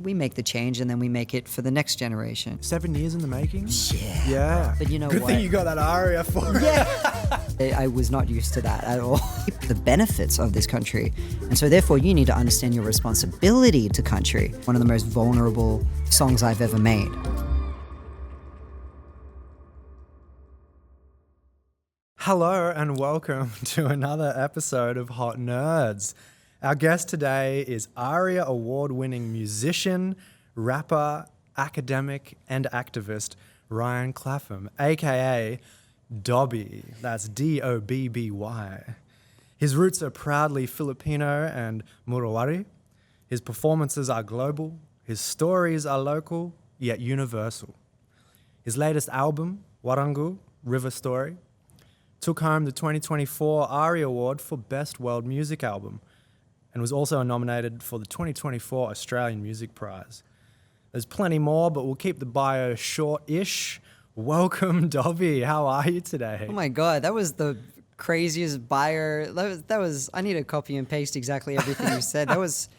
we make the change and then we make it for the next generation. 7 years in the making? Yeah. But you know Good what? thing you got that ARIA for it. Yeah. I was not used to that at all. The benefits of this country. And so therefore you need to understand your responsibility to country. One of the most vulnerable songs I've ever made. Hello and welcome to another episode of Hot Nerds. Our guest today is ARIA Award-winning musician, rapper, academic and activist Rhyan Clapham, aka Dobby. That's D-O-B-B-Y. His roots are proudly Filipino and Murrawarri. His performances are global. His stories are local, yet universal. His latest album, Warrangu, River Story, took home the 2024 ARIA Award for Best World Music Album and was also nominated for the 2024 Australian Music Prize. There's plenty more, but we'll keep the bio short-ish. Welcome, Dobby. How are you today? Oh my God, that was the craziest bio. That was, I need to copy and paste exactly everything you said. That was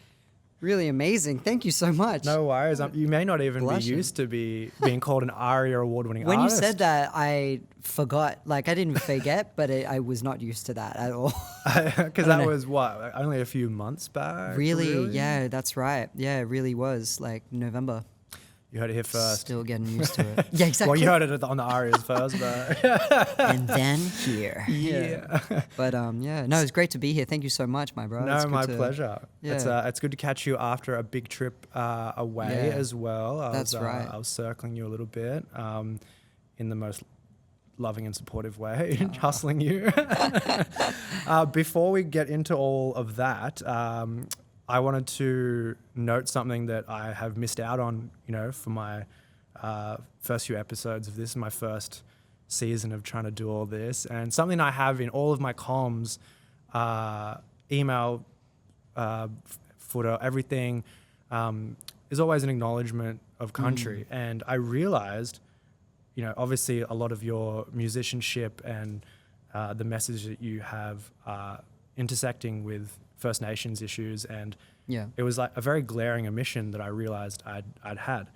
really amazing. Thank you so much. No worries. You may not even be used to being called an ARIA award-winning artist. When you said that, I forgot. Like, I didn't forget, but I was not used to that at all. Because that was, what, only a few months back? Really? Yeah, that's right. Yeah, it really was, like, November. You heard it here first. Still getting used to it. Yeah, exactly. Well, you heard it on the ARIAs first, but... And then here. Yeah. But, yeah. No, it's great to be here. Thank you so much, my bro. No, my pleasure. Yeah. It's good to catch you after a big trip away as well. That's right. I was circling you a little bit in the most loving and supportive way, hustling you. Before we get into all of that, I wanted to note something that I have missed out on, for my first few episodes of this, my first season of trying to do all this. And something I have in all of my comms, email, footer, everything, is always an acknowledgement of country. And I realized, obviously a lot of your musicianship and the message that you have intersecting with First Nations issues, and it was like a very glaring omission that I realized I'd had.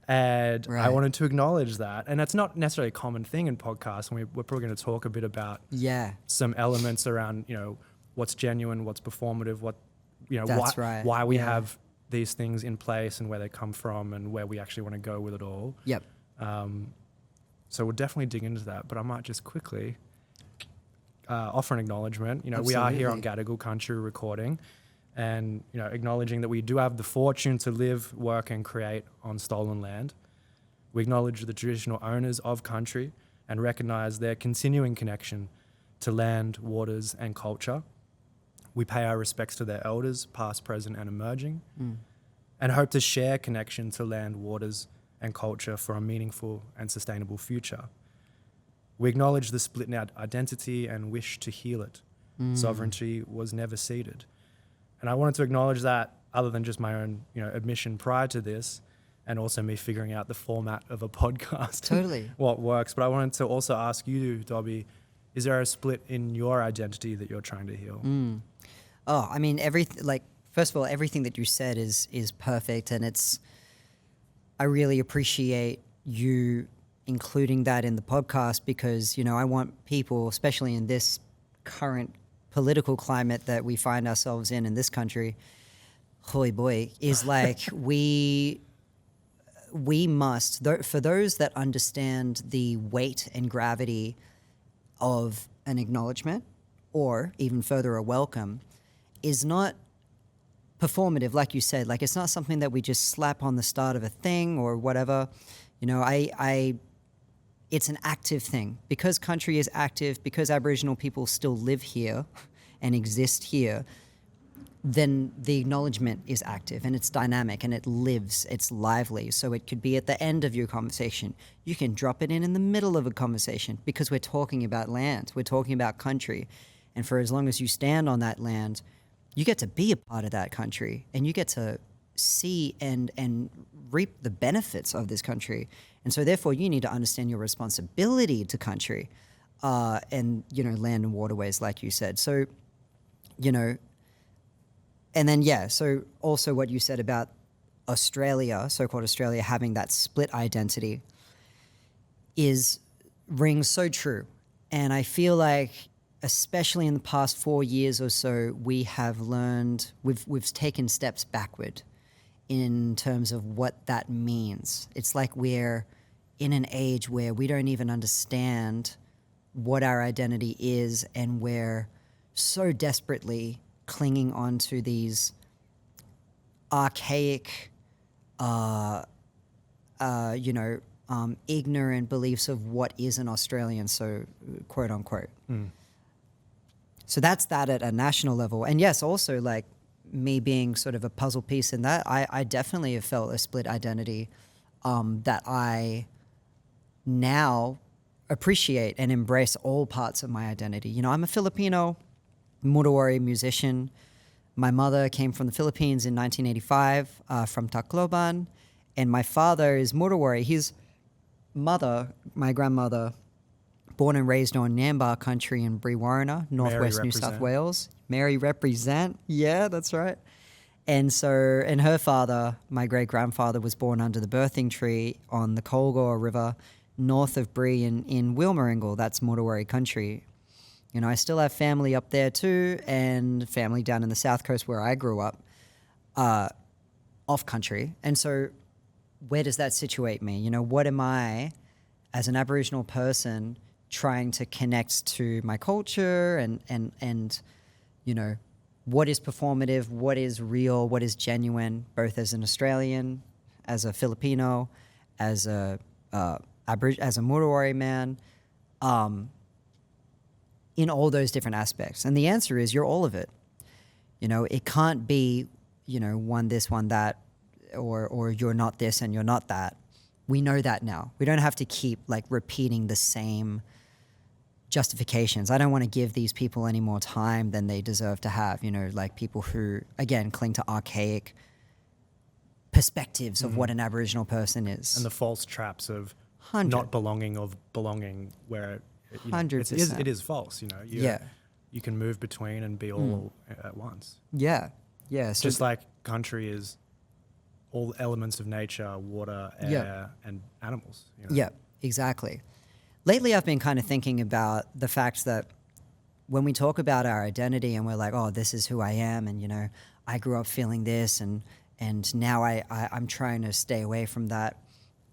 And I wanted to acknowledge that. And that's not necessarily a common thing in podcasts. And we're probably going to talk a bit about some elements around, what's genuine, what's performative, why we have these things in place and where they come from and where we actually want to go with it all. Yep. So we'll definitely dig into that. But I might just quickly offer an acknowledgement. Absolutely. We are here on Gadigal country recording, and acknowledging that we do have the fortune to live, work and create on stolen land. We acknowledge the traditional owners of country and recognise their continuing connection to land, waters and culture. We pay our respects to their elders, past, present and emerging, and hope to share connection to land, waters and culture for a meaningful and sustainable future. We acknowledge the split in our identity and wish to heal it. Sovereignty was never ceded. And I wanted to acknowledge that, other than just my own, admission prior to this, and also me figuring out the format of a podcast. Totally. What works. But I wanted to also ask you, Dobby, is there a split in your identity that you're trying to heal? Oh, I mean, first of all, everything that you said is perfect. And I really appreciate you including that in the podcast, because, I want people, especially in this current political climate that we find ourselves in this country, holy boy, is like we must, for those that understand the weight and gravity of an acknowledgement, or even further a welcome, is not performative, like you said. Like, it's not something that we just slap on the start of a thing or whatever. It's an active thing. Because country is active, because Aboriginal people still live here and exist here, then the acknowledgement is active and it's dynamic and it lives, it's lively. So it could be at the end of your conversation. You can drop it in the middle of a conversation, because we're talking about land, we're talking about country. And for as long as you stand on that land, you get to be a part of that country and you get to see and reap the benefits of this country. And so therefore you need to understand your responsibility to country and, land and waterways, like you said. So, and then, so also what you said about Australia, so-called Australia, having that split identity rings so true. And I feel like, especially in the past 4 years or so, we have learned, we've taken steps backward in terms of what that means. It's like we're in an age where we don't even understand what our identity is, and we're so desperately clinging on to these archaic, ignorant beliefs of what is an Australian, so quote unquote. So that's that at a national level. And yes, also like me being sort of a puzzle piece in that, I definitely have felt a split identity that I now appreciate and embrace all parts of my identity. You know, I'm a Filipino Murrawarri musician. My mother came from the Philippines in 1985 from Tacloban, and my father is Murrawarri. His mother, my grandmother, born and raised on Nyambaa country in Brewarrina, northwest New South Wales. Mary represent. Yeah, that's right. And so, and her father, my great-grandfather, was born under the birthing tree on the Colgore River, north of Bree in Warrangu. That's Murrawarri country. You know, I still have family up there too, and family down in the south coast where I grew up, off country. And so where does that situate me? You know, what am I, as an Aboriginal person, trying to connect to my culture and you know, what is performative, what is real, what is genuine, both as an Australian, as a Filipino, as a Murrawarri man, in all those different aspects. And the answer is you're all of it. You know, it can't be, you know, one this, one that, or you're not this and you're not that. We know that now. We don't have to keep like repeating the same justifications. I don't want to give these people any more time than they deserve to have, you know, like people who, again, cling to archaic perspectives of what an Aboriginal person is. And the false traps of 100. not belonging or belonging where you know, 100%. it is false, you know. You can move between and be all at once. Yeah. Yeah. So just like country is all elements of nature, water, air, and animals. You know? Yeah, exactly. Lately, I've been kind of thinking about the fact that when we talk about our identity and we're like, oh, this is who I am, and, you know, I grew up feeling this, and now I'm trying to stay away from that.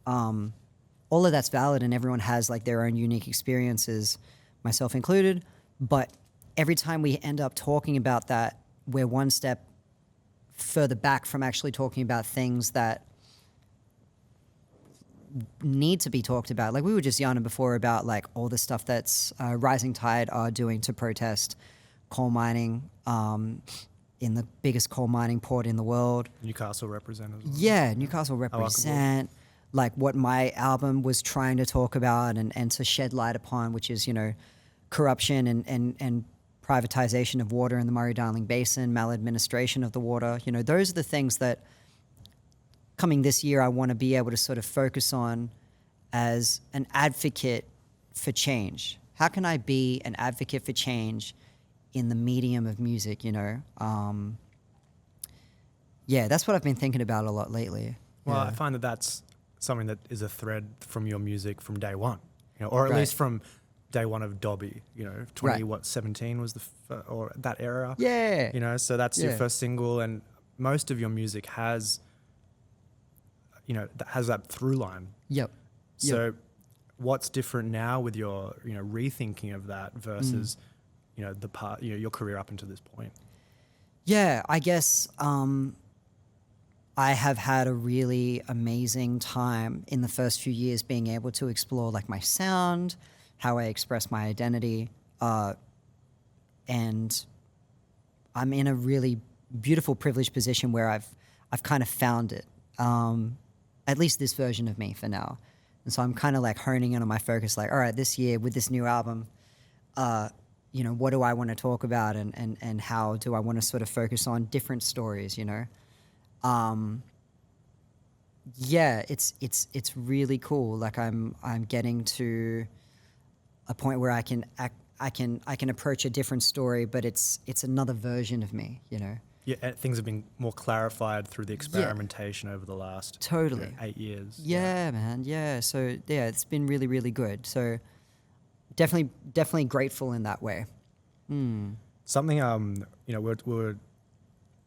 All of that's valid, and everyone has like their own unique experiences, myself included. But every time we end up talking about that, we're one step further back from actually talking about things that need to be talked about. Like we were just yarning before about like all the stuff that's Rising Tide are doing to protest coal mining in the biggest coal mining port in the world. Newcastle represent as well. Yeah, Newcastle represent. Like what my album was trying to talk about and to shed light upon, which is, you know, corruption and privatization of water in the Murray-Darling Basin, maladministration of the water. You know, those are the things that coming this year I want to be able to sort of focus on as an advocate for change. How can I be an advocate for change in the medium of music, you know? Yeah, that's what I've been thinking about a lot lately. Well, yeah. I find that that's something that is a thread from your music from day one, you know, or at least from day one of Dobby, you know, 17 was or that era. Yeah. You know, so that's your first single, and most of your music has, you know, has that through line. Yep. So what's different now with your, you know, rethinking of that versus, you know, the part, you know, your career up until this point? Yeah, I guess I have had a really amazing time in the first few years being able to explore like my sound, how I express my identity, and I'm in a really beautiful, privileged position where I've kind of found it, at least this version of me for now. And so I'm kind of like honing in on my focus, like, all right, this year with this new album, you know, what do I want to talk about, and how do I want to sort of focus on different stories, you know? Yeah, it's really cool. Like I'm getting to a point where I can approach a different story, but it's another version of me, you know? things have been more clarified through the experimentation over the last Totally 8 years. Yeah, man. Yeah. So yeah, it's been really, really good. So definitely grateful in that way. Something we're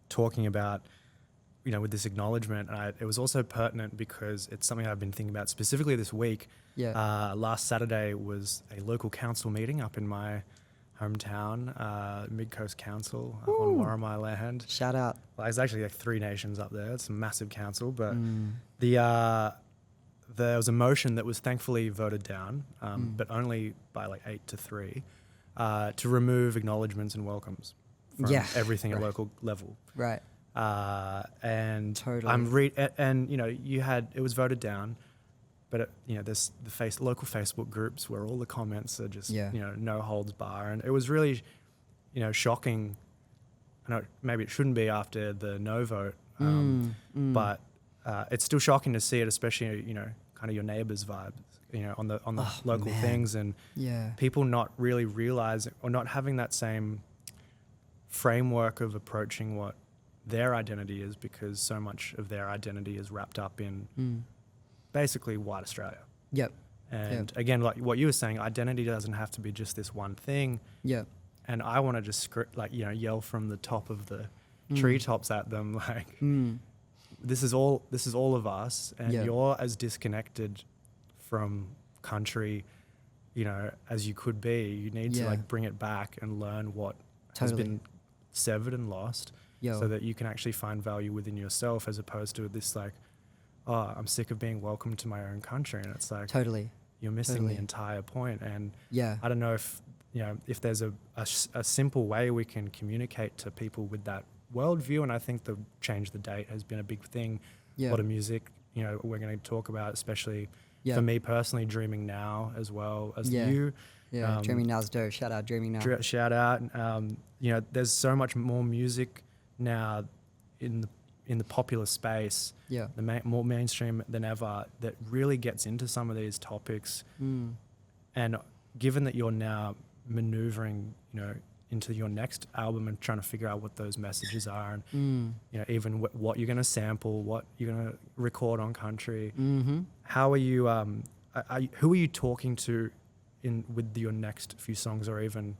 talking about, with this acknowledgement, and it was also pertinent because it's something I've been thinking about specifically this week. Yeah. Last Saturday was a local council meeting up in my hometown, Mid-Coast Council up on Warrangu land. Shout out. Well, there's actually like 3 nations up there. It's a massive council, but there was a motion that was thankfully voted down, but only by like 8-3, to remove acknowledgements and welcomes from everything at local level. Right. And Totally. it was voted down, but there's the local Facebook groups where all the comments are just no holds bar, and it was really shocking. I know maybe it shouldn't be after the no vote, but it's still shocking to see it, especially kind of your neighbours' vibes, on the local things, and people not really realizing or not having that same framework of approaching what their identity is, because so much of their identity is wrapped up in basically white Australia. Yep. And again, like what you were saying, identity doesn't have to be just this one thing. Yep. And I want to just yell from the top of the treetops at them, like, this is all of us, and you're as disconnected from country, as you could be. You need to bring it back and learn what has been severed and lost, so that you can actually find value within yourself, as opposed to this like, oh, I'm sick of being welcomed to my own country, and it's like you're missing the entire point. And I don't know if there's a simple way we can communicate to people with that worldview. And I think the Change the Date has been a big thing. A lot of music, we're going to talk about, especially for me personally, Dreaming Now as well as you. Yeah, Dreaming Now's dope. Shout out Dreaming Now. Shout out. There's so much more music now in the popular space, more mainstream than ever, that really gets into some of these topics. And given that you're now maneuvering, into your next album and trying to figure out what those messages are, and even what you're going to sample, what you're going to record on country, how are you? Who are you talking to with your next few songs, or even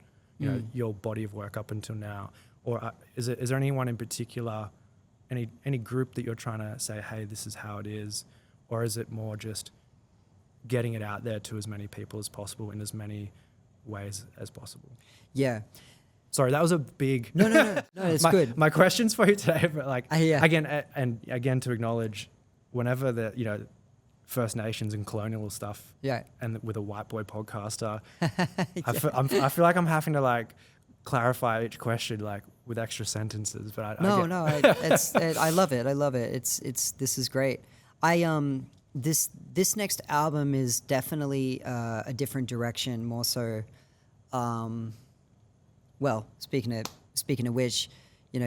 your body of work up until now? Or is there anyone in particular, any group that you're trying to say, hey, this is how it is? Or is it more just getting it out there to as many people as possible in as many ways as possible? Yeah. Sorry, that was a big... No, it's good. My questions for you today, but again, to acknowledge whenever the, First Nations and colonial stuff, and with a white boy podcaster, I feel like I'm having to clarify each question with extra sentences, but I love it. This is great. This next album is definitely a different direction, more so. Well, speaking of which,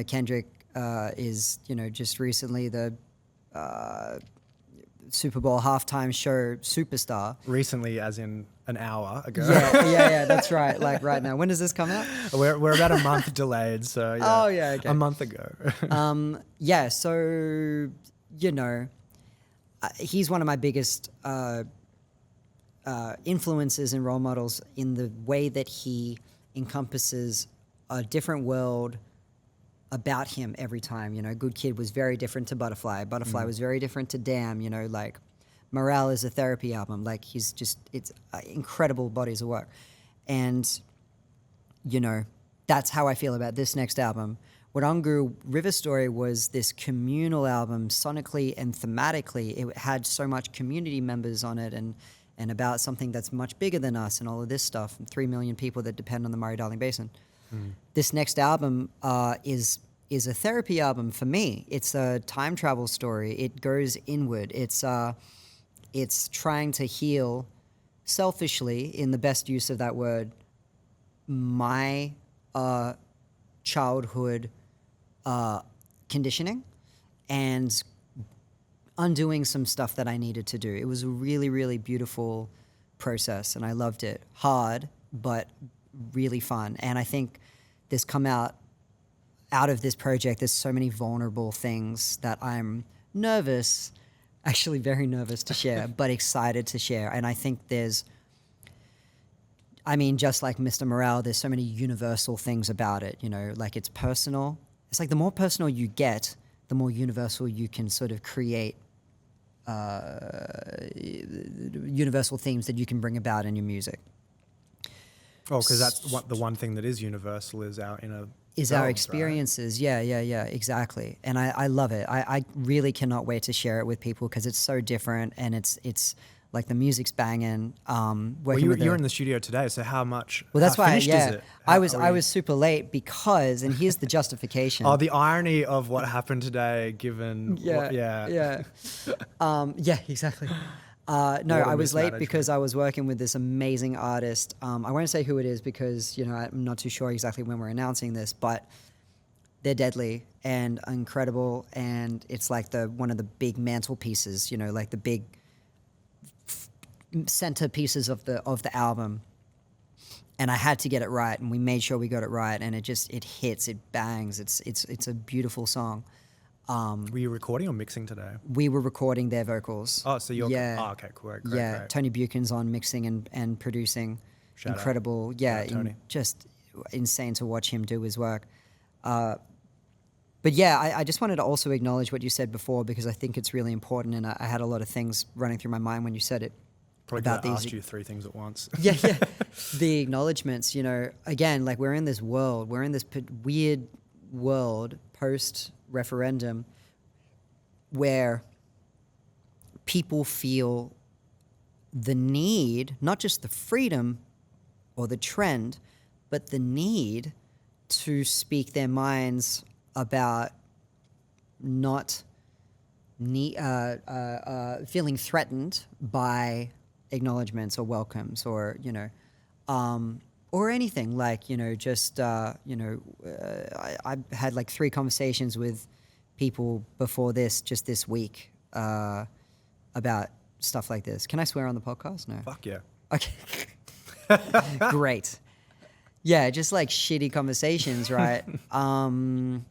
Kendrick is just recently the Super Bowl halftime show superstar. Recently, as in an hour ago. Yeah, that's right. Like right now. When does this come out? We're about a month delayed, so okay. A month ago. So he's one of my biggest influences and role models in the way that he encompasses a different world about him every time. Good Kid was very different to Butterfly. Butterfly was very different to Damn. Morale is a therapy album. It's incredible bodies of work. And, that's how I feel about this next album. Warrangu River Story was this communal album, sonically and thematically. It had so much community members on it, and about something that's much bigger than us and all of this stuff, and 3 million people that depend on the Murray-Darling Basin. This next album is a therapy album for me. It's a time travel story. It goes inward. It's trying to heal selfishly, in the best use of that word, my childhood conditioning and undoing some stuff that I needed to do. It was a really, really beautiful process, and I loved it. Hard, but really fun. And I think this out of this project, there's so many vulnerable things that I'm nervous, actually very nervous to share, but excited to share. And I think just like Mr. Morale, there's so many universal things about it, like it's personal. It's like the more personal you get, the more universal you can sort of create universal themes that you can bring about in your music. Oh, because that's the one thing that is universal is our inner is selves, our experiences. Right? Yeah, exactly. And I love it. I really cannot wait to share it with people because it's so different and it's like the music's banging. You're in the studio today, so how that's why, finished is it? I was super late because, and here's the justification. Oh, the irony of what happened today, given yeah, exactly. I was late because I was working with this amazing artist. I won't say who it is because, I'm not too sure exactly when we're announcing this, but they're deadly and incredible. And it's like one of the big mantelpieces, like the big centerpieces of the album. And I had to get it right, and we made sure we got it right. And it hits, it bangs. It's a beautiful song. Were you recording or mixing today? We were recording their vocals. Oh, so you're... Yeah. Oh, okay, great. Tony Buchan's on mixing and producing. Shout Incredible. out. Yeah, Tony. Just insane to watch him do his work. But yeah, I just wanted to also acknowledge what you said before because I think it's really important, and I had a lot of things running through my mind when you said it. Probably about these. Asked you 3 things at once. Yeah. The acknowledgements, again, like we're in this weird world post-referendum where people feel the need, not just the freedom or the trend, but the need to speak their minds about not feeling threatened by acknowledgements or welcomes or anything like I had like 3 conversations with people before just this week about stuff like this. Can I swear on the podcast? No. Fuck yeah. Okay. Great. Yeah, just like shitty conversations, right? And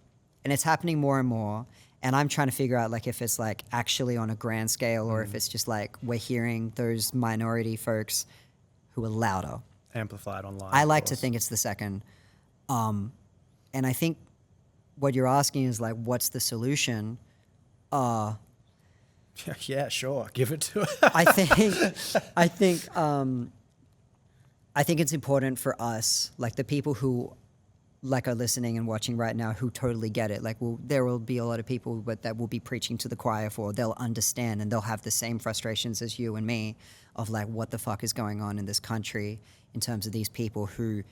it's happening more and more. And I'm trying to figure out like if it's like actually on a grand scale or if it's just like we're hearing those minority folks who are louder. Amplified online. I like to think it's the second. And I think what you're asking is like, what's the solution? Yeah, sure. Give it to us. I think it's important for us, like the people who like are listening and watching right now who totally get it. Like there will be a lot of people that will be preaching to the choir for, they'll understand and they'll have the same frustrations as you and me of like, what the fuck is going on in this country in terms of these people who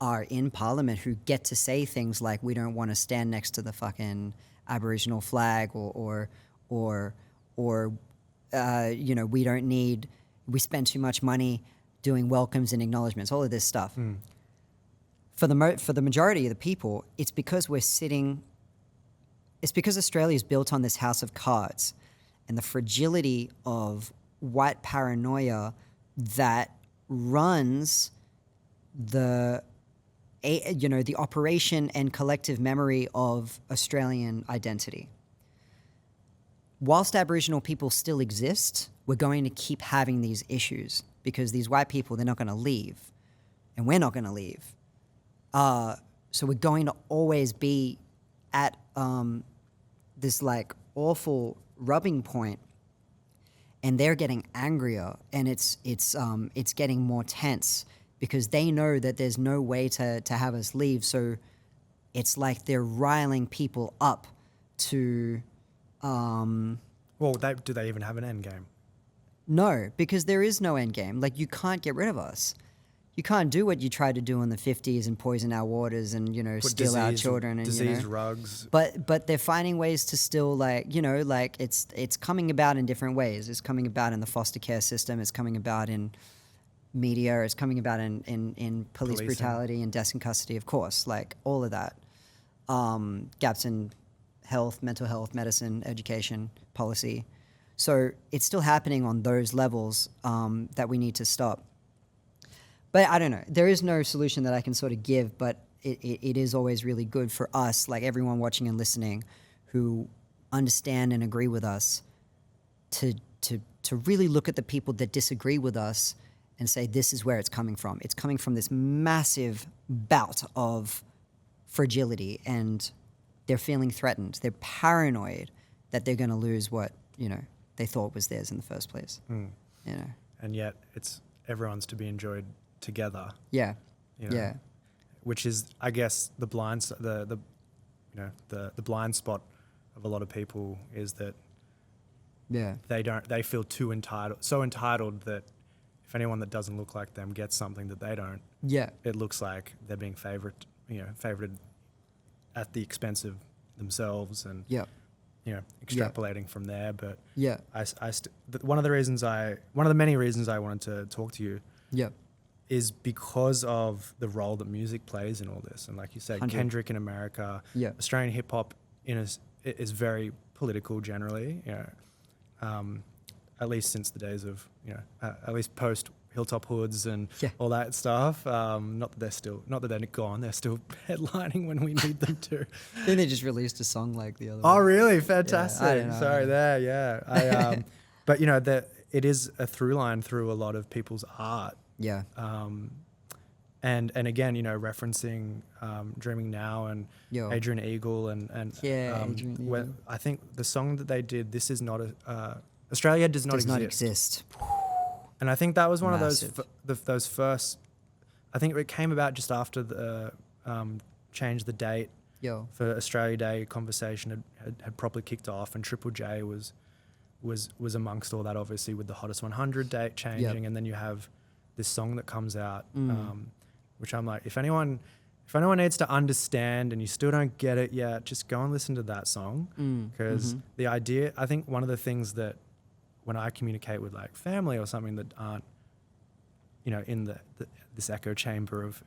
are in parliament who get to say things like, we don't want to stand next to the fucking Aboriginal flag or we don't need, we spend too much money doing welcomes and acknowledgements, all of this stuff. For the majority of the people, it's because Australia is built on this house of cards and the fragility of white paranoia that runs the operation and collective memory of Australian identity. Whilst Aboriginal people still exist, we're going to keep having these issues because these white people, they're not going to leave and we're not going to leave. So we're going to always be at this like awful rubbing point, and they're getting angrier, and it's getting more tense because they know that there's no way to have us leave. So it's like they're riling people up to. Well, do they even have an end game? No, because there is no end game. Like, you can't get rid of us. You can't do what you tried to do in the 50s and poison our waters and, steal our children. And, disease rugs. But they're finding ways to still, it's coming about in different ways. It's coming about in the foster care system. It's coming about in media. It's coming about in police brutality and deaths in custody, of course. Like, all of that. Gaps in health, mental health, medicine, education, policy. So it's still happening on those levels that we need to stop. But I don't know. There is no solution that I can sort of give, but it is always really good for us, like everyone watching and listening, who understand and agree with us, to really look at the people that disagree with us and say, this is where it's coming from. It's coming from this massive bout of fragility, and they're feeling threatened. They're paranoid that they're going to lose what, they thought was theirs in the first place. And yet it's everyone's to be enjoyed together. Yeah. Yeah. Which is, I guess, the blind spot of a lot of people is that they feel so entitled that if anyone that doesn't look like them gets something that they don't, it looks like they're being favored at the expense of themselves, and extrapolating from there. But one of the many reasons I wanted to talk to you is because of the role that music plays in all this. And like you said, 100. Kendrick in America, Australian hip hop is very political generally, at least since the days of, at least post Hilltop Hoods and all that stuff. Not that they're gone, they're still headlining when we need them to. I think they just released a song like the other Oh, one. really? Fantastic. I don't know. Sorry there, yeah. But it is a through line through a lot of people's art. Yeah. And again, referencing Dreaming Now and Adrian Eagle and Adrian Eagle. I think the song that they did, This Is Not Australia Does Not exist. And I think that was one Massive. of those first. I think it came about just after the change the date for Australia Day conversation had properly kicked off, and Triple J was amongst all that, obviously, with the Hottest 100 date changing, and then you have this song that comes out, which I'm like, if anyone needs to understand and you still don't get it yet, just go and listen to that song, because the idea, I think one of the things that when I communicate with like family or something that aren't, in this echo chamber of,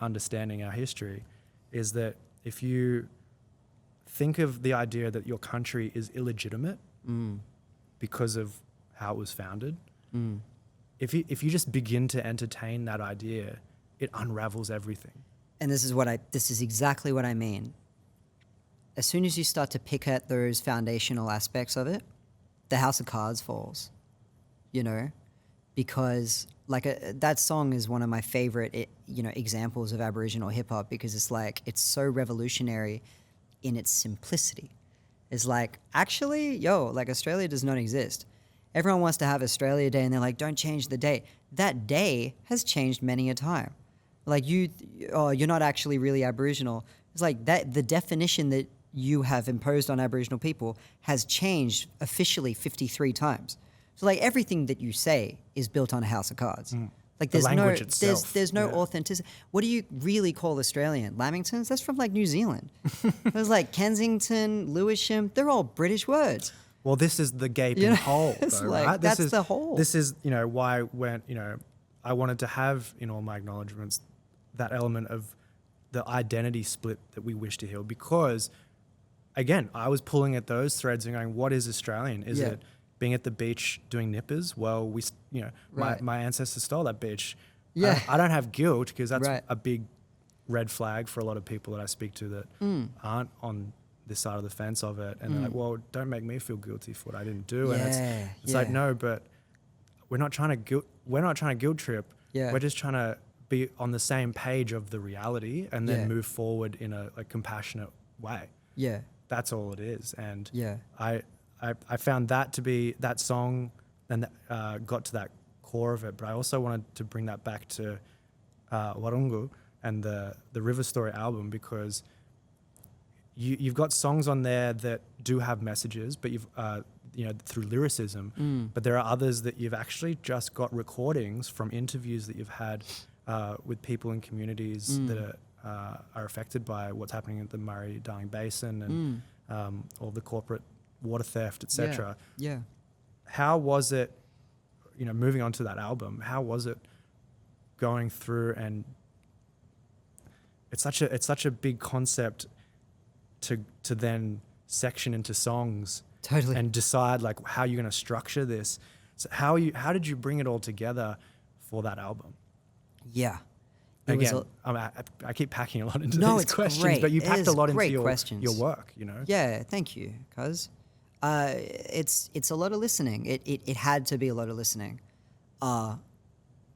understanding our history, is that if you think of the idea that your country is illegitimate because of how it was founded, if you just begin to entertain that idea, it unravels everything. And this is exactly what I mean. As soon as you start to pick at those foundational aspects of it, the house of cards falls, because that song is one of my favorite, examples of Aboriginal hip hop, because it's so revolutionary in its simplicity. It's like, actually, Australia does not exist. Everyone wants to have Australia Day, and they're like, don't change the date. That day has changed many a time. Like you're not actually really Aboriginal. It's like that. The definition that you have imposed on Aboriginal people has changed officially 53 times. So like everything that you say is built on a house of cards. Like the language itself. There's no authenticity. What do you really call Australian? Lamingtons? That's from like New Zealand. There's like Kensington, Lewisham. They're all British words. Well, this is the gaping hole, though, right? That's the hole. This is, why when, I wanted to have in all my acknowledgements that element of the identity split that we wish to heal, because again, I was pulling at those threads and going, what is Australian? Is it being at the beach doing nippers? Well, my ancestors stole that beach. Yeah. I don't have guilt, because that's a big red flag for a lot of people that I speak to that aren't on this side of the fence of it. And they're like, well, don't make me feel guilty for what I didn't do. And it's like, no, but we're not trying to guilt trip. Yeah. We're just trying to be on the same page of the reality and then move forward in a compassionate way. Yeah. That's all it is. And I found that to be that song, and got to that core of it. But I also wanted to bring that back to Warrangu and the River Story album, because you've got songs on there that do have messages, but you've through lyricism. But there are others that you've actually just got recordings from interviews that you've had with people in communities that are affected by what's happening at the Murray-Darling Basin and all the corporate water theft, etc. Yeah. How was it, moving on to that album, how was it going through, and it's such a big concept to then section into songs and decide like how you're going to structure this. So how did you bring it all together for that album? Yeah. It was Again, I keep packing a lot into No, these it's questions, great. but you It packed is a lot into great your questions. work, you know? Yeah, thank you, cuz it's a lot of listening. It had to be a lot of listening,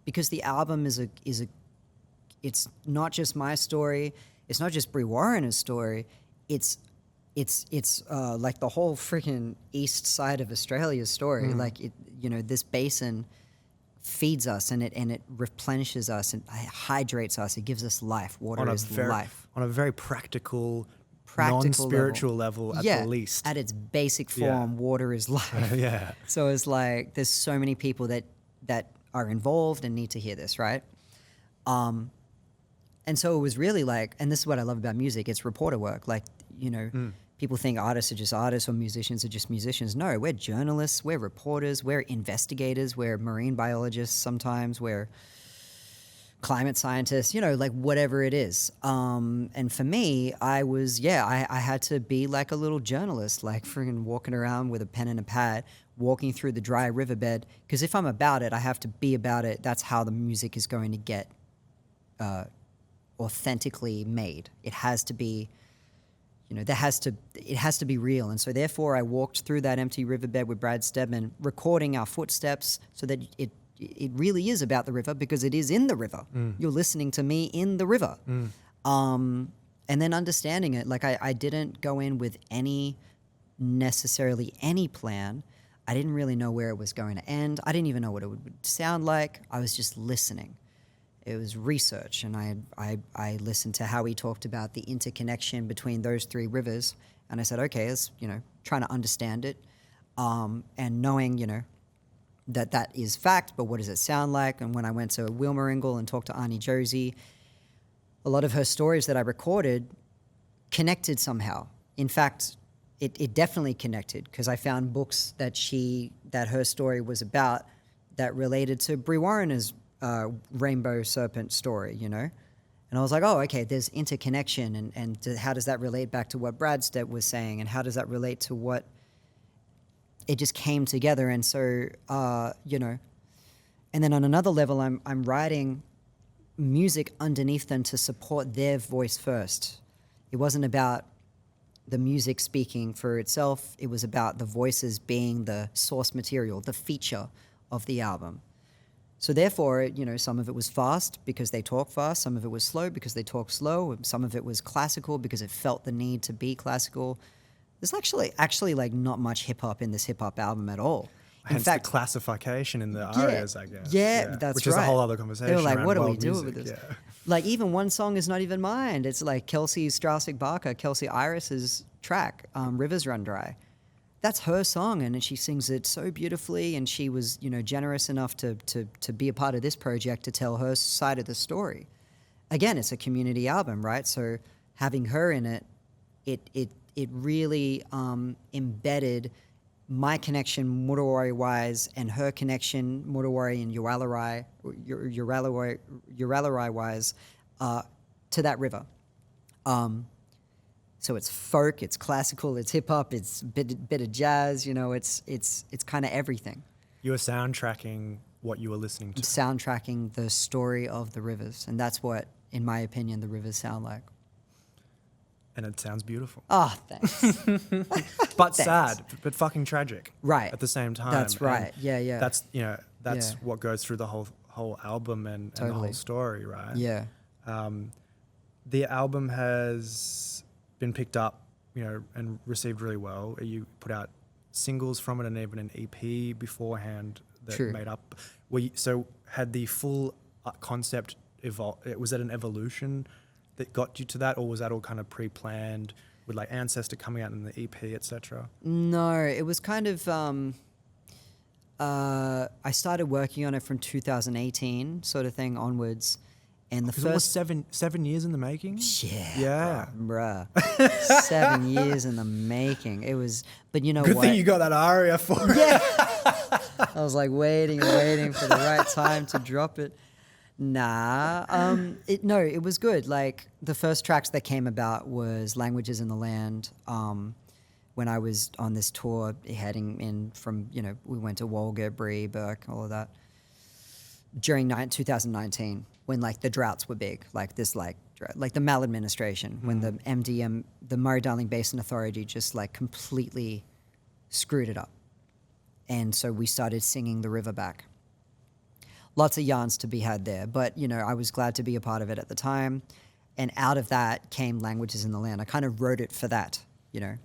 because the album is a it's not just my story. It's not just Bree Warrener's story. It's like the whole freaking east side of Australia's story. Like this basin feeds us and it replenishes us and hydrates us. It gives us life. Water is life. On a very practical Practical non-spiritual level at the least. At its basic form, water is life. Yeah. So it's like there's so many people that are involved and need to hear this, right? And so it was really like, and this is what I love about music, it's reporter work. Like, people think artists are just artists or musicians are just musicians. No, we're journalists, we're reporters, we're investigators, we're marine biologists sometimes, we're climate scientists, like whatever it is. And for me, I had to be like a little journalist, like freaking walking around with a pen and a pad, walking through the dry riverbed. Because if I'm about it, I have to be about it. That's how the music is going to get authentically made. It has to be, it has to be real. And so therefore I walked through that empty riverbed with Brad Stedman, recording our footsteps so that it really is about the river, because it is in the river. You're listening to me in the river. And then understanding it. Like I didn't go in with necessarily any plan. I didn't really know where it was going to end. I didn't even know what it would sound like. I was just listening. It was research, and I listened to how he talked about the interconnection between those three rivers, and I said, okay, let's trying to understand it, and knowing that is fact, but what does it sound like? And when I went to Wilmaringle and talked to Arnie Josie, a lot of her stories that I recorded connected somehow. In fact, it definitely connected, because I found books that her story was about that related to Bree Warrener's rainbow serpent story, And I was like, oh, okay, there's interconnection, and how does that relate back to what Bradstead was saying, and how does that relate to what it just came together. And so, and then on another level, I'm writing music underneath them to support their voice first. It wasn't about the music speaking for itself. It was about the voices being the source material, the feature of the album. So therefore, some of it was fast because they talk fast. Some of it was slow because they talk slow. Some of it was classical because it felt the need to be classical. There's actually like not much hip hop in this hip hop album at all. In Hence fact, the classification in the ARIAs, I guess. Yeah, that's right. Which is a whole other conversation. They were like, what do we do music? with this? Yeah. Like even one song is not even mine. It's like Kelsey Straussic-Barker, Kelsey Iris's track, Rivers Run Dry. That's her song, and she sings it so beautifully, and she was, generous enough to be a part of this project to tell her side of the story. Again, it's a community album, right? So having her in it, it really embedded my connection Murrawarri-wise and her connection Murrawarri and Uralarai-wise to that river. So it's folk, it's classical, it's hip hop, it's bit of jazz. It's kind of everything. You were soundtracking what you were listening to. Soundtracking the story of the rivers, and that's what, in my opinion, the rivers sound like. And it sounds beautiful. Oh, thanks. But sad, but fucking tragic. Right. At the same time. That's right. And Yeah. That's what goes through the whole album and the whole story, right? Yeah. The album has been picked up, and received really well. You put out singles from it and even an EP beforehand that True. made up. So had the full concept evolved? Was that an evolution that got you to that, or was that all kind of pre-planned with like Ancestor coming out in the EP, etc.? No, it was kind of. I started working on it from 2018, sort of thing onwards, and the It was first 7 years in the making. Yeah. Bruh. 7 years in the making. It was, but you know Good what? thing you got that ARIA for it. Yeah. I was like waiting for the right time to drop it. Nah. It was good. Like the first tracks that came about was Languages in the Land. When I was on this tour heading in from, we went to Wolga, Brie, Burke, all of that. during 2019 when like the droughts were big, like this like the maladministration, when the MDM, the Murray-Darling Basin Authority, just like completely screwed it up. And so we started singing the river back. Lots of yarns to be had there, but you know, I was glad to be a part of it at the time. And out of that came Languages in the Land. I kind of wrote it for that, you know.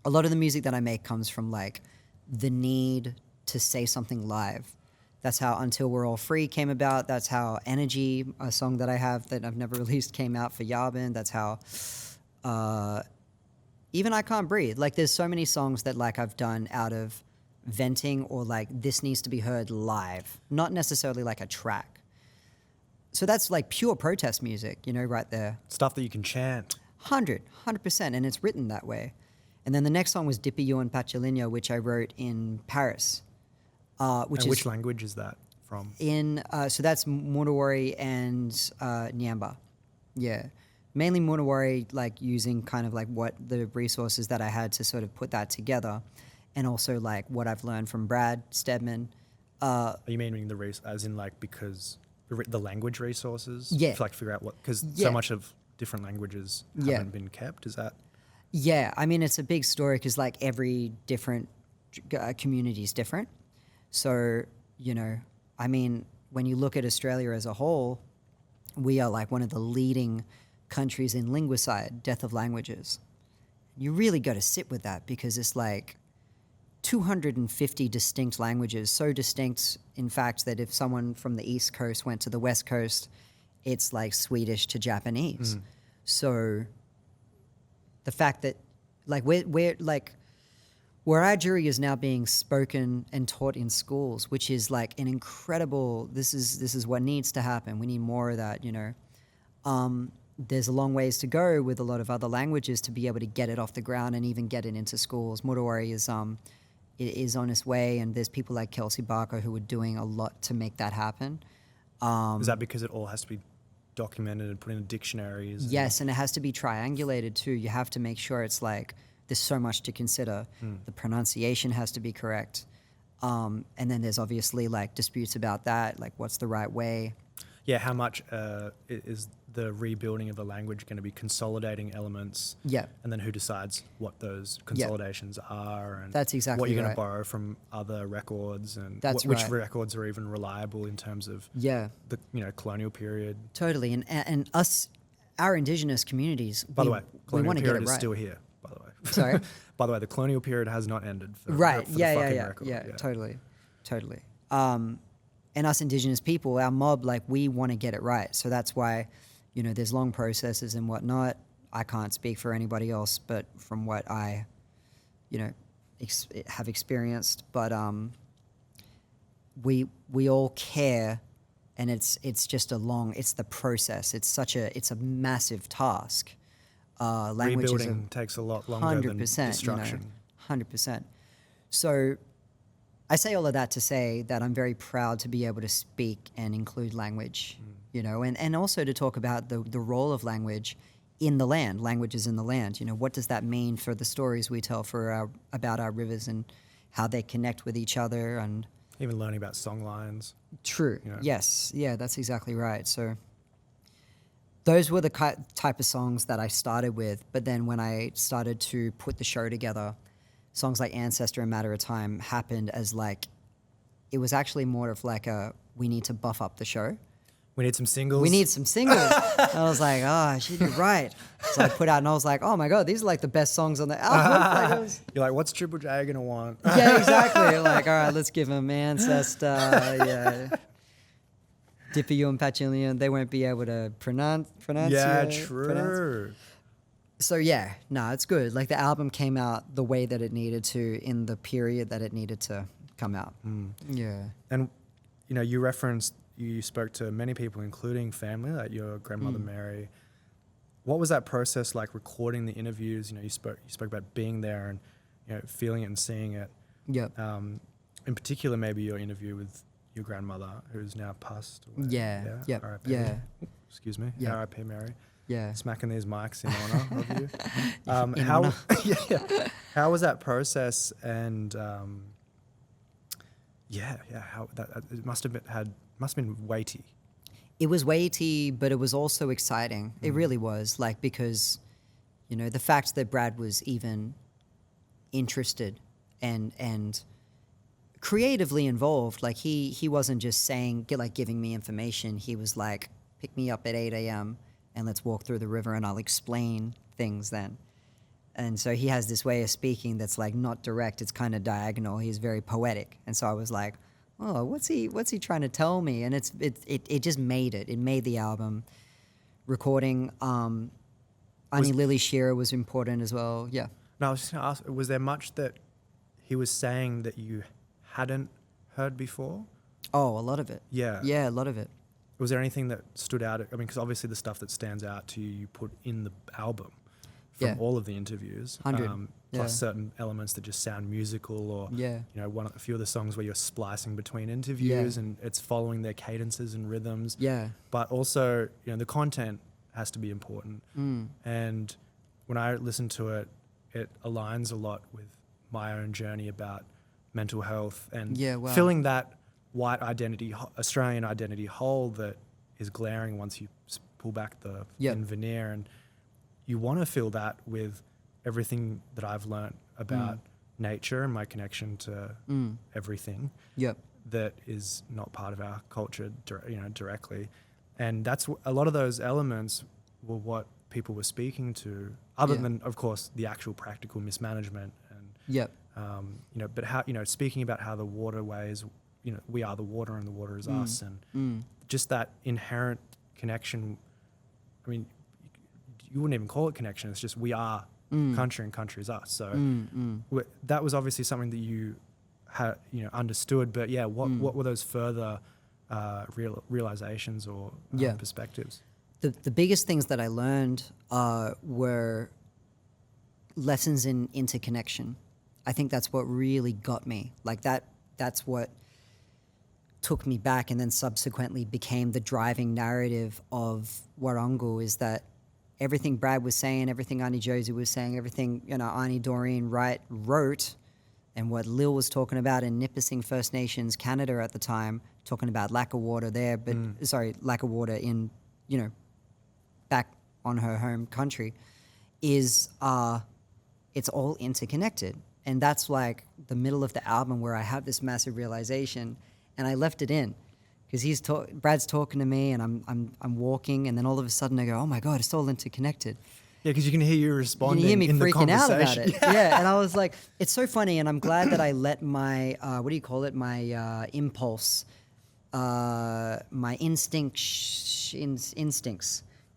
A lot of the music that I make comes from like the need to say something live. That's how Until We're All Free came about. That's how Energy, a song that I have that I've never released, came out for Yarbin. That's how even I Can't Breathe. Like there's so many songs that like I've done out of venting or like this needs to be heard live, not necessarily like a track. So that's like pure protest music, you know, right there. Stuff that you can chant. 100%, and it's written that way. And then the next song was Dipi Yuan Pachalinha, which I wrote in Paris. Which language is that from? So that's Murrawarri and Nyamba. Yeah. Mainly Murrawarri, like using kind of like what the resources that I had to sort of put that together. And also like what I've learned from Brad Stedman. Are you meaning as in like because the language resources? Yeah. To like figure out what, because Yeah. so much of different languages haven't been kept, is that? Yeah, I mean, it's a big story because like every different community is different. So, you know, I mean, when you look at Australia as a whole, we are like one of the leading countries in linguicide, death of languages. You really got to sit with that because it's like 250 distinct languages, so distinct, in fact, that if someone from the East Coast went to the West Coast, it's like Swedish to Japanese. So the fact that like we're like Wiradjuri is now being spoken and taught in schools, which is like an incredible, this is what needs to happen. We need more of that, you know. There's a long ways to go with a lot of other languages to be able to get it off the ground and even get it into schools. Murrawarri is on its way, and there's people like Kelsey Barker who are doing a lot to make that happen. Is that because it all has to be documented and put in dictionaries? Yes, and it has to be triangulated too. You have to make sure it's like, there's so much to consider. The pronunciation has to be correct. And then there's obviously like disputes about that, like what's the right way. Yeah, how much is the rebuilding of the language going to be consolidating elements? Yeah. And then who decides what those consolidations are, and That's exactly what you're going right. to borrow from other records, and That's which right. records are even reliable in terms of Yeah, the colonial period. totally. And us, our indigenous communities, By the way, we colonial want to get period it is right. still here. By the way, Sorry? By the way, the colonial period has not ended. For Right. for the Yeah, fucking yeah. record. Totally. And us indigenous people, our mob, like we want to get it right. So that's why, you know, there's long processes and whatnot. I can't speak for anybody else, but from what I, you know, have experienced. But we all care, and it's just it's the process. It's a massive task. Language Rebuilding takes a lot longer than destruction. 100%. So I say all of that to say that I'm very proud to be able to speak and include language, you know, and also to talk about the role of language in the land, languages in the land. You know, what does that mean for the stories we tell about our rivers and how they connect with each other, and Even learning about song lines. True. You know? Yes. Yeah, that's exactly right. So those were the type of songs that I started with. But then when I started to put the show together, songs like Ancestor and Matter of Time happened as like, it was actually more of like we need to buff up the show. We need some singles. We need some singles. I was like, oh, shit, you're right. So I put out and I was like, oh my God, these are like the best songs on the album. You're like, what's Triple J going to want? Yeah, exactly. Like, all right, let's give them Ancestor. Yeah. Dipi Yuan Pachalinha, they won't be able to pronounce. Yeah, true. So yeah, no, it's good. Like the album came out the way that it needed to in the period that it needed to come out. Yeah. And, you know, you spoke to many people, including family, like your grandmother Mary. What was that process like, recording the interviews? You know, you spoke about being there and, you know, feeling it and seeing it. Yep. In particular, maybe your interview with your grandmother, who's now passed away. Yeah. Yep. R.I.P. Yeah. Excuse me. Yeah. R.I.P. Mary. Yeah. Smacking these mics in honor of you. In how honor. how was that process? And how that it must must have been weighty. It was weighty, but it was also exciting. It really was, like, because, you know, the fact that Brad was even interested and creatively involved, like he wasn't just saying, giving me information. He was like, pick me up at 8 a.m. and let's walk through the river and I'll explain things then. And so he has this way of speaking that's like not direct, it's kind of diagonal. He's very poetic. And so I was like, oh, what's he trying to tell me? And it just made it. It made the album. Recording Ani Lily Shearer was important as well. Yeah. No, I was just going to ask, was there much that he was saying that you hadn't heard before? Oh, a lot of it. Yeah. Yeah, a lot of it. Was there anything that stood out? I mean, because obviously the stuff that stands out to you, you put in the album from all of the interviews. 100. Plus certain elements that just sound musical, or you know, a few of the songs where you're splicing between interviews and it's following their cadences and rhythms. Yeah. But also, you know, the content has to be important. And when I listen to it, it aligns a lot with my own journey about mental health and filling that white identity, Australian identity hole that is glaring once you pull back the thin veneer. And you want to fill that with everything that I've learnt about nature and my connection to everything that is not part of our culture, directly. And that's a lot of those elements were what people were speaking to, other than, of course, the actual practical mismanagement and you know, but how, you know, speaking about how the waterways, you know, we are the water and the water is us, and just that inherent connection. I mean, you wouldn't even call it connection. It's just we are country and country is us. So that was obviously something that you had, you know, understood. But yeah, what were those further realizations or perspectives? The biggest things that I learned were lessons in interconnection. I think that's what really got me. Like that's what took me back and then subsequently became the driving narrative of Warrangu, is that everything Brad was saying, everything Ani Josie was saying, everything, you know, Ani Doreen Wright wrote, and what Lil was talking about in Nipissing First Nations Canada at the time, talking about lack of water there, but lack of water in, you know, back on her home country, is it's all interconnected. And that's like the middle of the album where I have this massive realization, and I left it in because Brad's talking to me, and I'm walking, and then all of a sudden I go, oh my God, it's all interconnected. Yeah, because you can hear you responding. You can hear me in freaking the out about conversation. it. Yeah, and I was like, it's so funny, and I'm glad that I let my my impulse, my instincts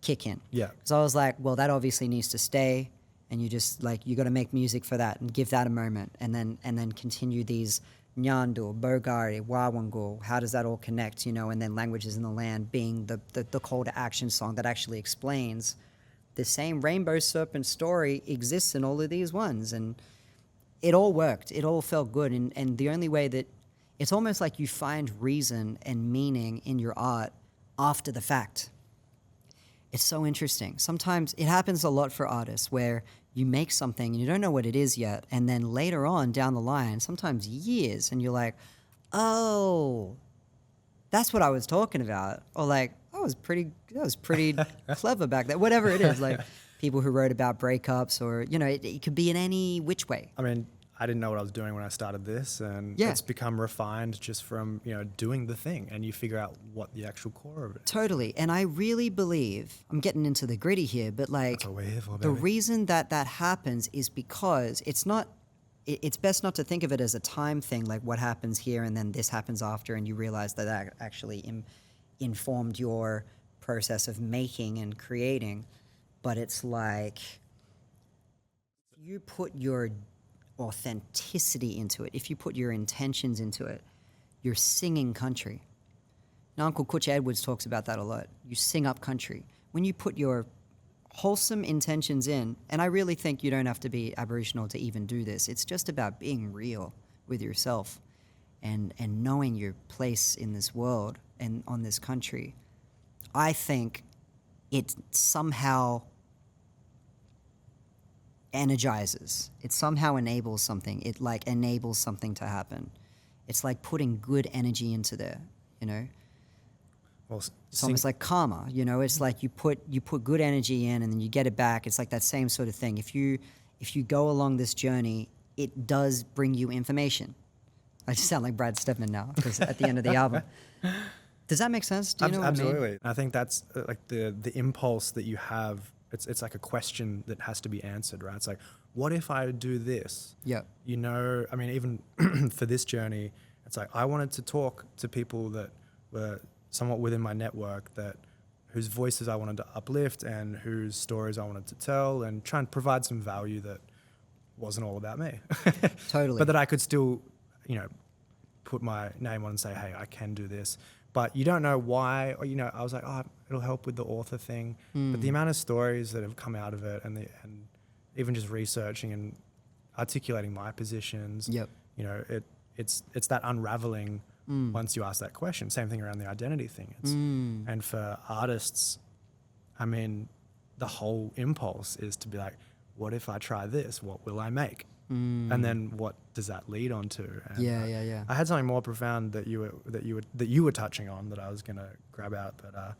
kick in. Yeah. So I was like, well, that obviously needs to stay, and you just like, you got to make music for that and give that a moment, and then continue these Nyandu, Burgari, Warrangu. How does that all connect, you know? And then Languages in the Land being the call to action song that actually explains the same rainbow serpent story exists in all of these ones, and it all worked. It all felt good, and the only way that it's almost like you find reason and meaning in your art after the fact. It's so interesting. Sometimes it happens a lot for artists where you make something and you don't know what it is yet, and then later on down the line, sometimes years, and you're like, oh, that's what I was talking about. Or like, that was pretty clever back then. Whatever it is, like people who wrote about breakups, or, you know, it could be in any which way. I mean, I didn't know what I was doing when I started this, and it's become refined just from, you know, doing the thing, and you figure out what the actual core of it is. Totally. And I really believe, I'm getting into the gritty here, but like, That's what we're here for, the baby. reason that happens is because it's best not to think of it as a time thing, like what happens here and then this happens after, and you realize that actually informed your process of making and creating. But it's like, you put your authenticity into it, if you put your intentions into it, you're singing country. Now, Uncle Kutch Edwards talks about that a lot. You sing up country. When you put your wholesome intentions in, and I really think you don't have to be Aboriginal to even do this, it's just about being real with yourself and knowing your place in this world and on this country. I think it somehow energizes. It somehow enables something. It like enables something to happen. It's like putting good energy into there, you know? Well, It's almost like karma, you know. It's like you put good energy in, and then you get it back. It's like that same sort of thing. If you go along this journey, it does bring you information. I just sound like Brad Stedman now because at the end of the album. Does that make sense? Do you know what absolutely. I mean? I think that's like the impulse that you have. It's like a question that has to be answered, right? It's like, what if I do this? Yeah. You know, I mean, even for this journey, it's like I wanted to talk to people that were somewhat within my network, that whose voices I wanted to uplift and whose stories I wanted to tell, and try and provide some value that wasn't all about me. Totally. But that I could still, you know, put my name on and say, hey, I can do this. But you don't know why, or, you know, I was like, oh, it'll help with the author thing. But the amount of stories that have come out of it, and even just researching and articulating my positions, Yep. you know, it's that unraveling once you ask that question. Same thing around the identity thing. And for artists, I mean, the whole impulse is to be like, what if I try this? What will I make? And then what does that lead on to? And Yeah. I had something more profound that you were touching on that I was gonna grab out, but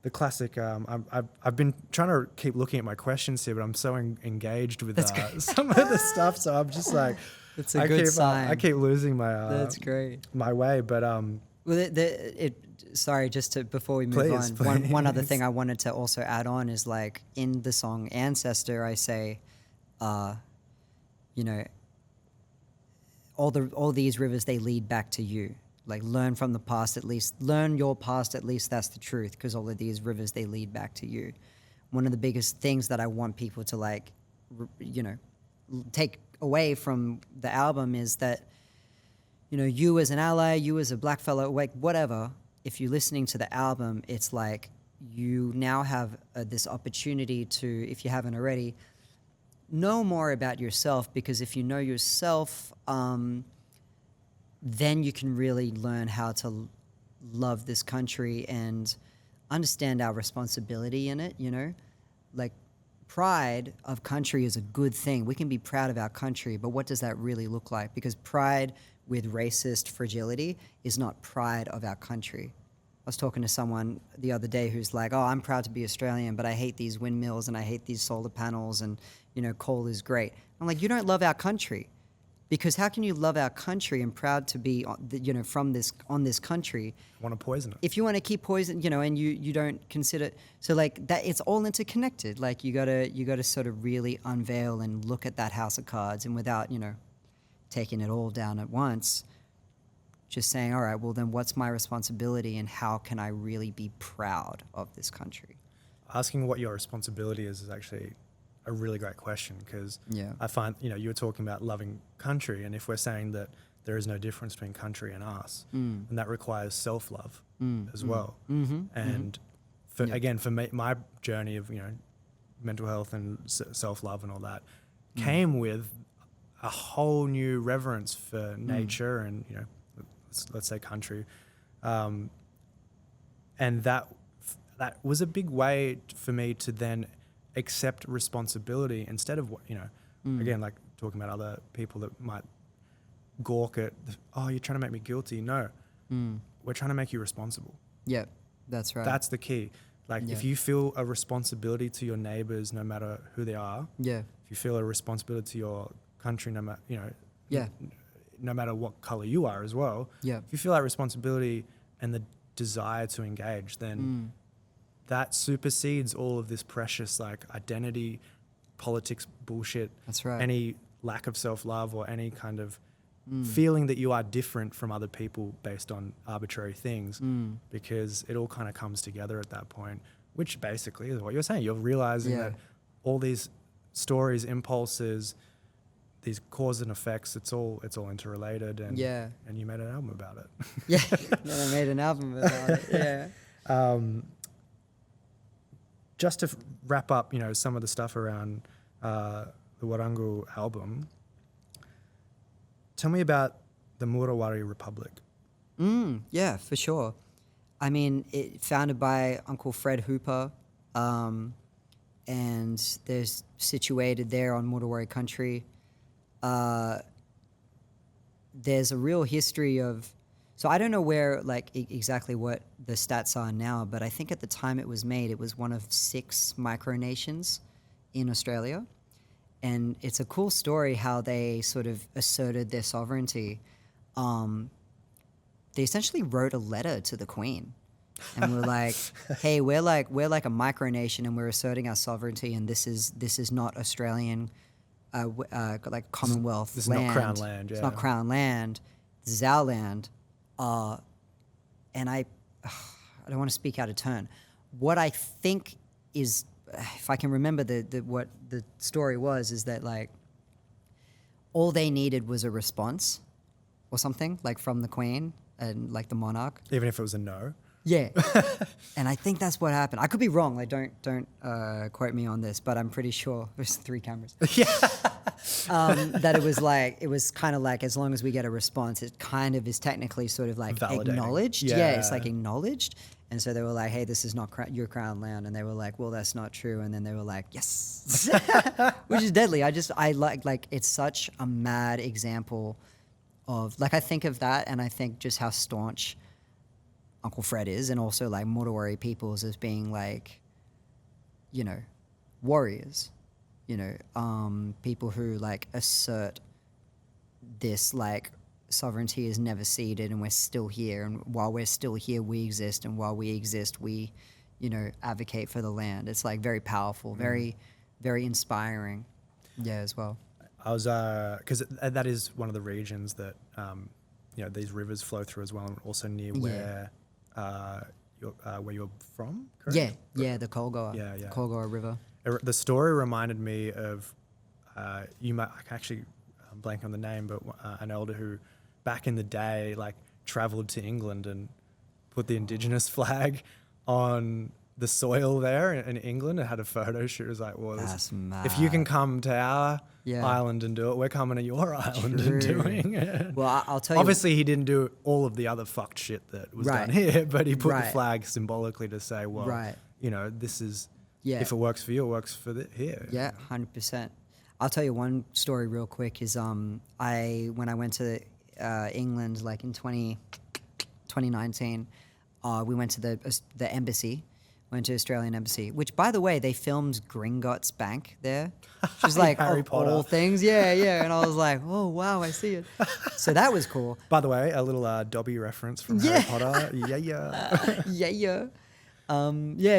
the classic. I've been trying to keep looking at my questions here, but I'm so engaged with some of the stuff, so I'm just like, It's a good sign. I keep losing my. That's great. My way, but Well, sorry, just to before we move Please, on, one other please. thing I wanted to also add on is, like, in the song Ancestor, I say, you know, all these rivers, they lead back to you. Like, learn from the past, at least learn your past, at least that's the truth, because all of these rivers, they lead back to you. One of the biggest things that I want people to, like, you know, take away from the album is that, you know, you as an ally, you as a black fellow, like, whatever, if you're listening to the album, it's like you now have this opportunity to, if you haven't already, know more about yourself, because if you know yourself, then you can really learn how to love this country and understand our responsibility in it, you know? Like, pride of country is a good thing. We can be proud of our country, but what does that really look like? Because pride with racist fragility is not pride of our country. I was talking to someone the other day who's like, oh, I'm proud to be Australian, but I hate these windmills and I hate these solar panels, and, you know, coal is great. I'm like, you don't love our country. Because how can you love our country and proud to be, you know, on this country? want to poison it. If you want to keep poison, you know, and you don't consider, so, like, that, it's all interconnected. Like, you gotta sort of really unveil and look at that house of cards, and without, you know, taking it all down at once, just saying, all right, well then what's my responsibility and how can I really be proud of this country? Asking what your responsibility is actually a really great question, because I find, you know, you were talking about loving country, and if we're saying that there is no difference between country and us, and that requires self-love as well. And for me, my journey of, you know, mental health and self-love and all that came with a whole new reverence for nature and, you know, let's say country, and that was a big way for me to then accept responsibility instead of what, you know, again, like talking about other people that might gawk at, oh, you're trying to make me guilty. No, we're trying to make you responsible. Yeah, that's right. That's the key. Like, if you feel a responsibility to your neighbors, no matter who they are, if you feel a responsibility to your country, no matter, you know, no matter what color you are as well, if you feel that responsibility and the desire to engage, then that supersedes all of this precious, like, identity politics bullshit. That's right. Any lack of self-love or any kind of feeling that you are different from other people based on arbitrary things, because it all kind of comes together at that point, which basically is what you're saying. You're realizing that all these stories, impulses, these cause and effects, it's all interrelated, and you made an album about it. I made an album about it. Just to wrap up, you know, some of the stuff around the Warrangu album, tell me about the Murrawarri Republic. Yeah, for sure. I mean, it founded by Uncle Fred Hooper, and they're situated there on Murrawarri country. There's a real history of, So I don't know where like exactly what the stats are now, but I think at the time it was made, it was one of 6 micronations in Australia. And it's a cool story how they sort of asserted their sovereignty. They essentially wrote a letter to the Queen, and we're like, "Hey, we're like a micronation, and we're asserting our sovereignty, and this is not Australian, like Commonwealth This is land. not Crown land. Yeah. It's not Crown land. This is our land." And I don't want to speak out of turn. What I think is, if I can remember what the story was, is that like all they needed was a response or something like from the Queen and like the monarch. Even if it was a no. Yeah. And I think that's what happened. I could be wrong. Like don't quote me on this, but I'm pretty sure there's 3 cameras. Yeah. That it was kind of like, as long as we get a response, it kind of is technically sort of like Validating. acknowledged. Yeah. Yeah, it's like acknowledged. And so they were like, "Hey, this is not your Crown land." And they were like, "Well, that's not true." And then they were like, "Yes," which is deadly. I like it's such a mad example of, like, I think of that and I think just how staunch Uncle Fred is, and also like Murrawarri peoples as being like, you know, warriors, you know, people who like assert this like sovereignty is never ceded, and we're still here, and while we're still here we exist, and while we exist we, you know, advocate for the land. It's like very powerful, very inspiring, as well. I was because that is one of the regions that you know, these rivers flow through as well, and also near where you're from, correct? Yeah, the Colgoa. Yeah. The Colgoa River. The story reminded me of I can actually blank on the name, but an elder who back in the day like traveled to England and put the Indigenous flag on the soil there in England and had a photo shoot. It was like, well, That's mad. if you can come to our island and do it, we're coming to your island and doing it. Well, I'll tell you. Obviously, he didn't do all of the other fucked shit that was done here, but he put the flag symbolically to say, well, you know, this is, if it works for you, it works for here. Yeah, 100%. I'll tell you one story real quick is when I went to England, like in 2019, we went to the embassy, went to Australian embassy, which, by the way, they filmed Gringotts Bank there, which is like Harry Potter. all things. Yeah. And I was like, oh, wow, I see it. So that was cool. By the way, a little Dobby reference from Harry Potter. Yeah,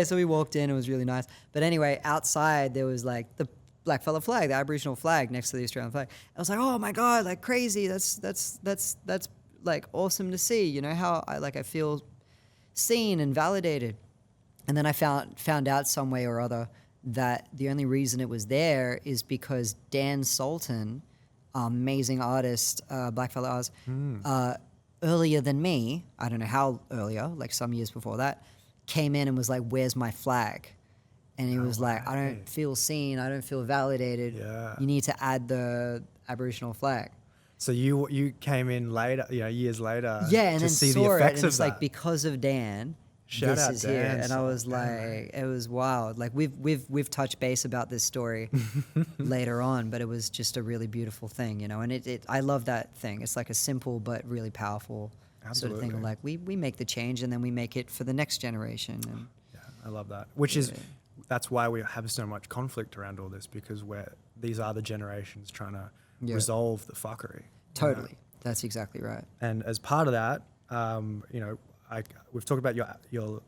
so we walked in, it was really nice. But anyway, outside there was like the blackfella flag, the Aboriginal flag next to the Australian flag. I was like, oh my God, like crazy. That's like awesome to see, you know, how I feel seen and validated. And then I found out some way or other that the only reason it was there is because Dan Sultan, amazing artist, blackfella artist, earlier than me, I don't know how earlier, like some years before that, came in and was like, "Where's my flag?" And he was like, "I don't feel seen. I don't feel validated. Yeah. You need to add the Aboriginal flag." So you came in later, you know, years later, And to then see saw the effects it, and of it's that. like, because of Dan, Shout this out is Dan, here. And I was Dan, like, it was wild. Like we've touched base about this story later on, but it was just a really beautiful thing, you know. And I love that thing. It's like a simple but really powerful sort of thing. Like we make the change, and then we make it for the next generation. And I love that. That's why we have so much conflict around all this, because these are the generations trying to resolve the fuckery. Totally. You know? That's exactly right. And as part of that, you know, we've talked about your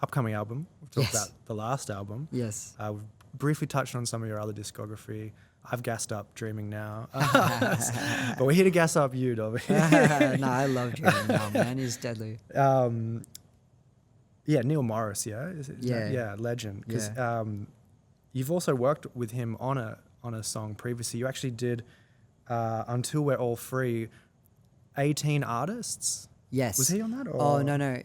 upcoming album. We've talked about the last album. Yes. We've briefly touched on some of your other discography. I've gassed up Dreaming Now. But we're here to gas up you, Dobby. No, I love Dreaming Now, man. He's deadly. Yeah, Neil Morris, is it? Legend. Because you've also worked with him on a song previously. You actually did Until We're All Free, 18 artists? Yes. Was he on that? Or? Oh, no.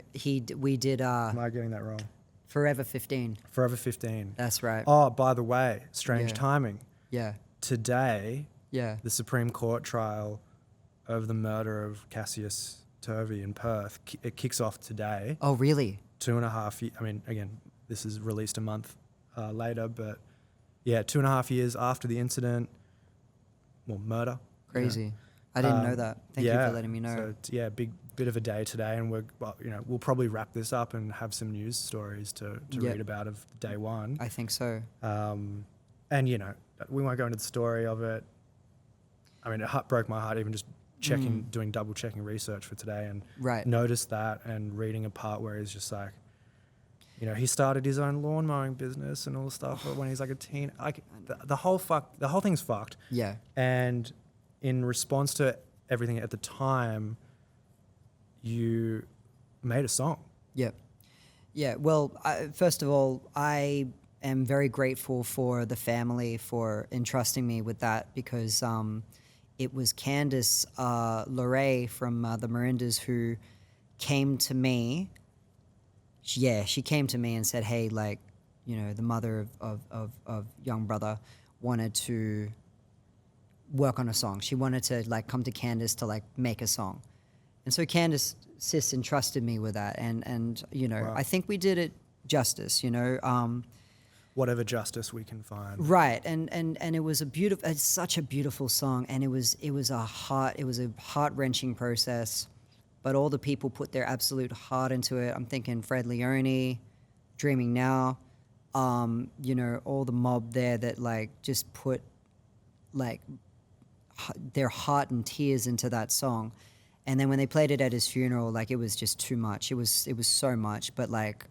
We did Am I getting that wrong? Forever 15. Forever 15. That's right. Oh, by the way, strange timing. Yeah. Today, Yeah. the Supreme Court trial of the murder of Cassius Turvey in Perth, it kicks off today. Oh, really? 2.5 years. I mean, again, this is released a month later, but 2.5 years after the incident, murder. Crazy. I didn't know that. Thank you for letting me know. So big bit of a day today, and we'll probably wrap this up and have some news stories to read about of day one. I think so. And we won't go into the story of it. I mean, it broke my heart even just doing double checking research for today, and noticed that and reading a part where he's just like, he started his own lawn mowing business and all the stuff when he's like a teen. Like the whole thing's fucked. Yeah. And in response to everything at the time, you made a song. Yeah. Yeah. Well, first of all, I am very grateful for the family for entrusting me with that, because it was Candice Lorray from the Marindas who came to me. She came to me and said, hey, like, the mother of young brother wanted to work on a song. She wanted to like come to Candice to like make a song. And so Candice sis entrusted me with that. And Wow. I think we did it justice, Whatever justice we can find. Right. And it was it's such a beautiful song. And it was a heart-wrenching process, but all the people put their absolute heart into it. I'm thinking Fred Leone, Dreaming Now, all the mob there that like just put like their heart and tears into that song. And then when they played it at his funeral, like it was just too much. It was so much, but like,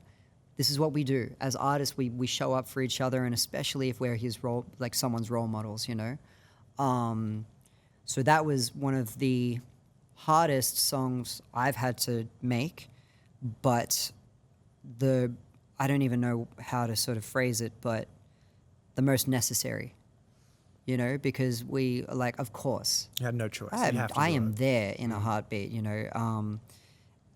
this is what we do as artists. We show up for each other, and especially if we're someone's role models, So that was one of the hardest songs I've had to make, but I don't even know how to sort of phrase it, but the most necessary, because we like, of course. You had no choice. I am there in a heartbeat,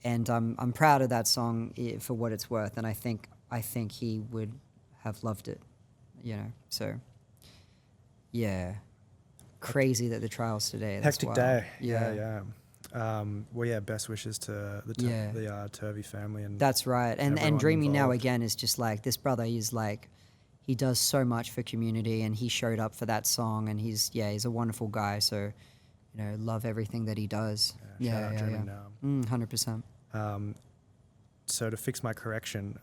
and I'm proud of that song for what it's worth, and I think he would have loved it, So, yeah, crazy that the trial's today. That's Hectic wild. day. Yeah. Best wishes to the Turvey family and that's right. And Dreaming Now involved. again is just like this brother. He's like, he does so much for community, and he showed up for that song, and he's a wonderful guy. So, love everything that he does. Shout out Dreaming Now. 100%. So to fix my correction,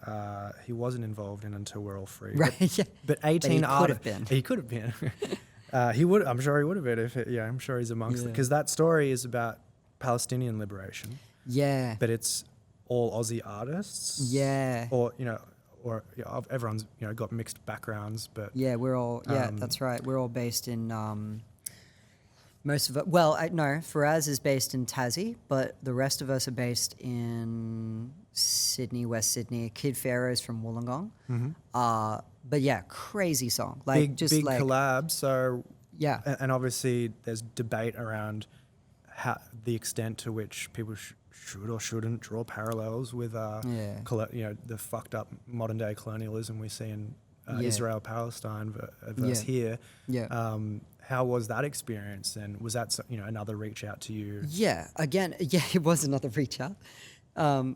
he wasn't involved in Until We're All Free. Right. But 18 could have been. He could have been. He would. I'm sure he would have been. I'm sure he's amongst it, because that story is about Palestinian liberation. Yeah. But it's all Aussie artists. Yeah. Or everyone's got mixed backgrounds, but yeah, we're all that's right. We're all based in most of it. Well, no, Faraz is based in Tassie, but the rest of us are based in Sydney, West Sydney. Kid Pharaoh's from Wollongong. But yeah, crazy song. Like big collab. So yeah, and obviously there's debate around the extent to which people should or shouldn't draw parallels with the fucked up modern day colonialism we see in Israel, Palestine versus here. Yeah. How was that experience, and was that another reach out to you? Yeah, again, it was another reach out,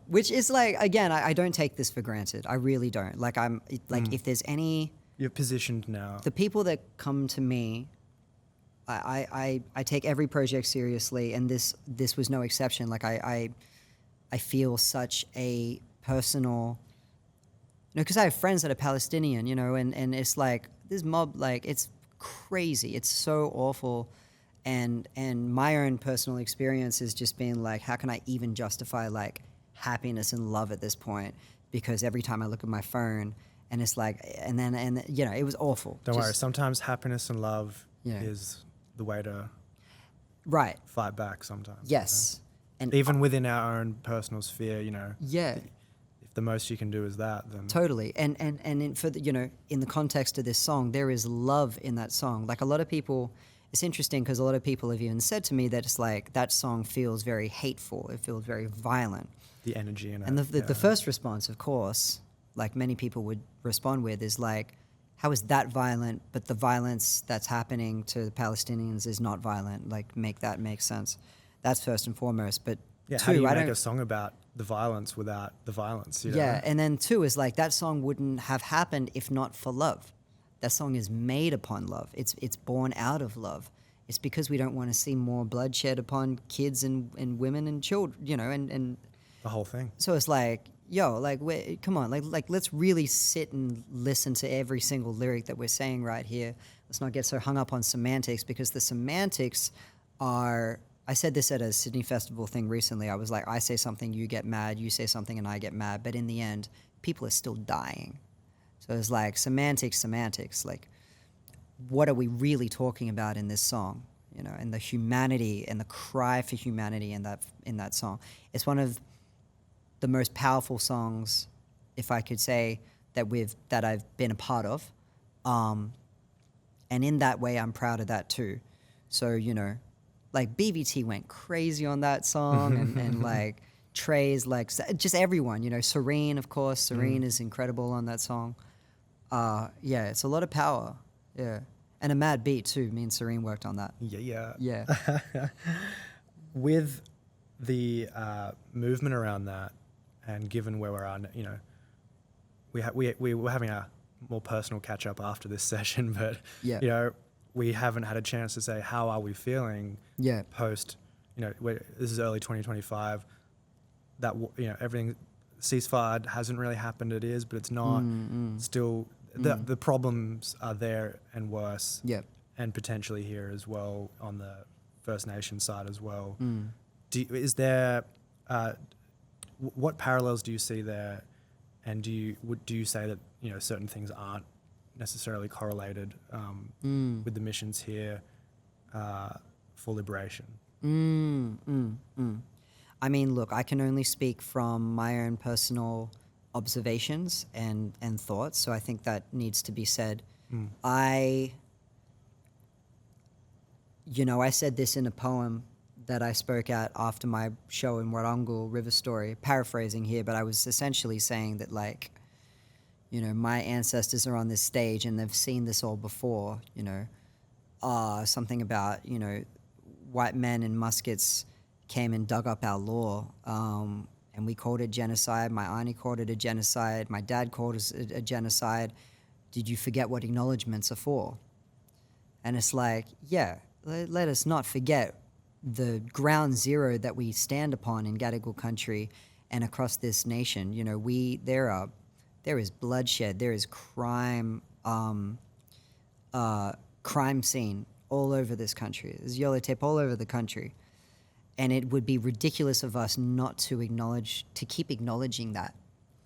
which is like, again, I don't take this for granted. I really don't. Like if there's any, you're positioned now. The people that come to me, I take every project seriously, and this was no exception. Like I feel such a personal, because I have friends that are Palestinian, and it's like this mob, like it's crazy. It's so awful. And my own personal experience is just being like, how can I even justify like happiness and love at this point? Because every time I look at my phone, and it's like, and it was awful. Don't worry. Sometimes happiness and love is the way to fight back sometimes. Yes. And even within our own personal sphere, Yeah. If the most you can do is that, then totally. And in the context of this song, there is love in that song. Like a lot of people, it's interesting because a lot of people have even said to me that it's like that song feels very hateful. It feels very violent. The energy in it. And the first response, of course, like many people would respond with, is like, how is that violent? But the violence that's happening to the Palestinians is not violent. Like, make that make sense. That's first and foremost. But yeah, two, how do you make a song about the violence without the violence? Yeah, and then two is like that song wouldn't have happened if not for love. That song is made upon love. It's born out of love. It's because we don't want to see more bloodshed upon kids and women and children, you know, and The whole thing. so it's like, yo, like, come on, like, let's really sit and listen to every single lyric that we're saying right here. Let's not get so hung up on semantics, because the semantics are. I said this at a Sydney Festival thing recently. I was like, I say something, you get mad. You say something, and I get mad. But in the end, people are still dying. So it's like semantics. Like, what are we really talking about in this song? You know, and the humanity and the cry for humanity in that song. It's one of the most powerful songs, if I could say, that I've been a part of, and in that way, I'm proud of that too. So, you know, like BVT went crazy on that song, and like Trey's, like, just everyone, you know, Serene, of course. Serene is incredible on that song. Yeah, it's a lot of power. Yeah, and a mad beat too. Me and Serene worked on that. Yeah. Yeah. With the movement around that, and given where we're at, you know, we were having a more personal catch up after this session, but Yeah. you know, we haven't had a chance to say how are we feeling. Yeah. Post, you know, this is early 2025. That, you know, everything, ceasefire hasn't really happened. It is, but it's not. Still, the problems are there and worse. Yeah. And potentially here as well on the First Nation side as well. Is there, what parallels do you see there, and do you say that, you know, certain things aren't necessarily correlated with the missions here for liberation? I mean, look, I can only speak from my own personal observations and thoughts, so I think that needs to be said. I said this in a poem that I spoke at after my show in Warrangu, River Story, paraphrasing here, but I was essentially saying that, like, you know, my ancestors are on this stage and they've seen this all before, you know, something about, you know, white men in muskets came and dug up our law, and we called it genocide. My auntie called it a genocide. My dad called it a genocide. Did you forget what acknowledgements are for? And it's like, yeah, let us not forget the ground zero that we stand upon in Gadigal country and across this nation. You know, there is bloodshed, there is crime scene all over this country. There's yellow tape all over the country. And it would be ridiculous of us not to keep acknowledging that,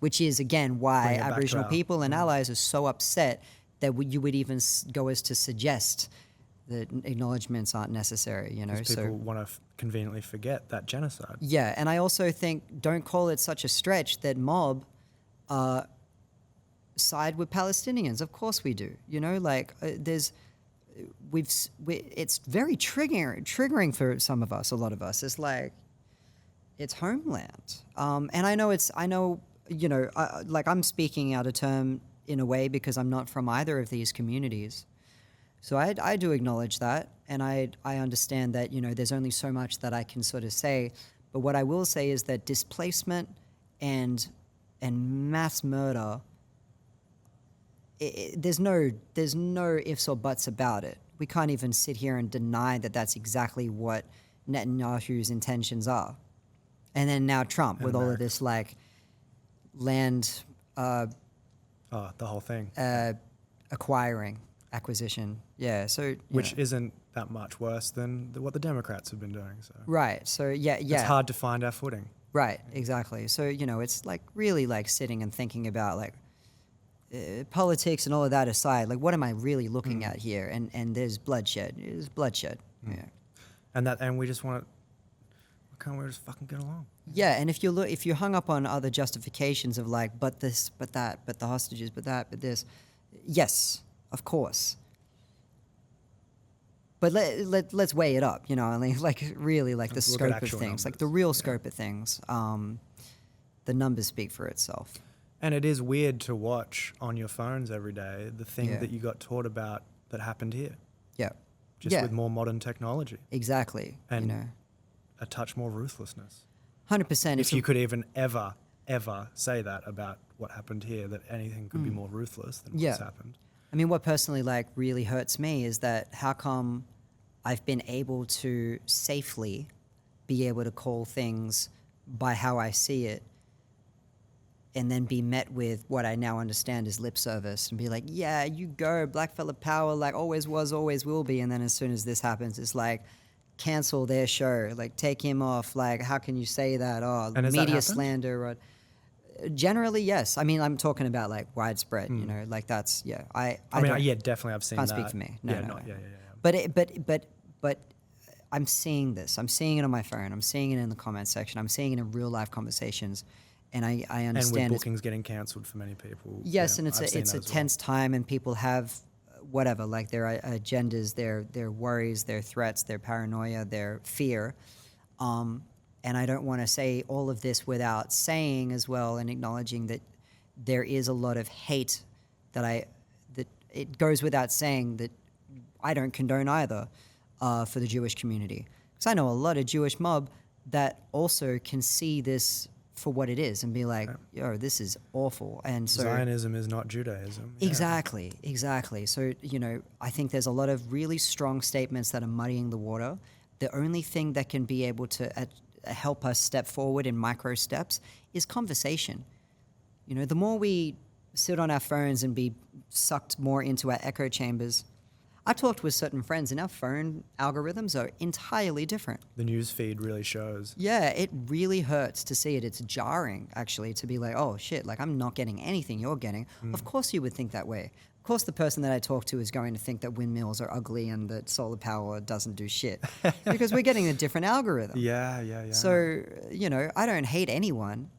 which is, again, why Aboriginal people and allies are so upset that you would even go as to suggest that acknowledgements aren't necessary, you know. Because people want to conveniently forget that genocide. Yeah, and I also think, don't call it such a stretch that mob side with Palestinians. Of course we do. You know, like it's very triggering for some of us, a lot of us. It's like, it's homeland. And I know, you know, like, I'm speaking out of term in a way because I'm not from either of these communities. So I do acknowledge that, and I understand that, you know, there's only so much that I can sort of say. But what I will say is that displacement and mass murder, there's no ifs or buts about it. We can't even sit here and deny that that's exactly what Netanyahu's intentions are. And then now Trump with all of this, like, land the whole thing. Acquisition. Yeah, so... Which isn't that much worse than what the Democrats have been doing. So right, so yeah. It's hard to find our footing. Right, exactly. So, you know, it's like really like sitting and thinking about, like, politics and all of that aside, like, what am I really looking at here? And there's bloodshed. There's bloodshed. Yeah. And we just want to... Can't we just fucking get along? Yeah, and if you're hung up on other justifications of, like, but this, but that, but the hostages, but that, but this, yes, of course. But let's weigh it up, you know, like really, like, the scope of things, numbers. like the real scope of things. The numbers speak for itself. And it is weird to watch on your phones every day the thing that you got taught about that happened here. Yeah. Just with more modern technology. Exactly. And you know, a touch more ruthlessness. 100%. If you could even ever say that about what happened here, that anything could be more ruthless than what's happened. I mean, what personally, like, really hurts me is that how come I've been able to safely be able to call things by how I see it, and then be met with what I now understand is lip service, and be like, yeah, you go, blackfella power, like always was, always will be. And then as soon as this happens, it's like, cancel their show, like take him off, like how can you say that? Oh, And has that media happened? slander. Or, generally, yes. I mean, I'm talking about like widespread, you know, like that's, yeah. I I mean, don't- yeah, definitely I've seen can't that. speak for me. No, yeah, no, not, no. yeah. But I'm seeing this. I'm seeing it on my phone. I'm seeing it in the comment section. I'm seeing it in real life conversations, and I And understand. with it's, bookings getting cancelled for many people. yes, yeah, and it's I've seen a that as well. tense time, and people have whatever, like their agendas, their worries, their threats, their paranoia, their fear. And I don't want to say all of this without saying as well and acknowledging that there is a lot of hate that it goes without saying that I don't condone either for the Jewish community. Because I know a lot of Jewish mob that also can see this for what it is and be like, yo, this is awful. And so Zionism is not Judaism. Yeah. Exactly. So, you know, I think there's a lot of really strong statements that are muddying the water. The only thing that can be able to help us step forward in micro steps is conversation. You know, the more we sit on our phones and be sucked more into our echo chambers. I talked with certain friends and our phone algorithms are entirely different. The news feed really shows. Yeah, it really hurts to see it. It's jarring, actually, to be like, oh, shit, like I'm not getting anything you're getting. Of course you would think that way. Of course the person that I talk to is going to think that windmills are ugly and that solar power doesn't do shit. Because we're getting a different algorithm. Yeah. So, you know, I don't hate anyone.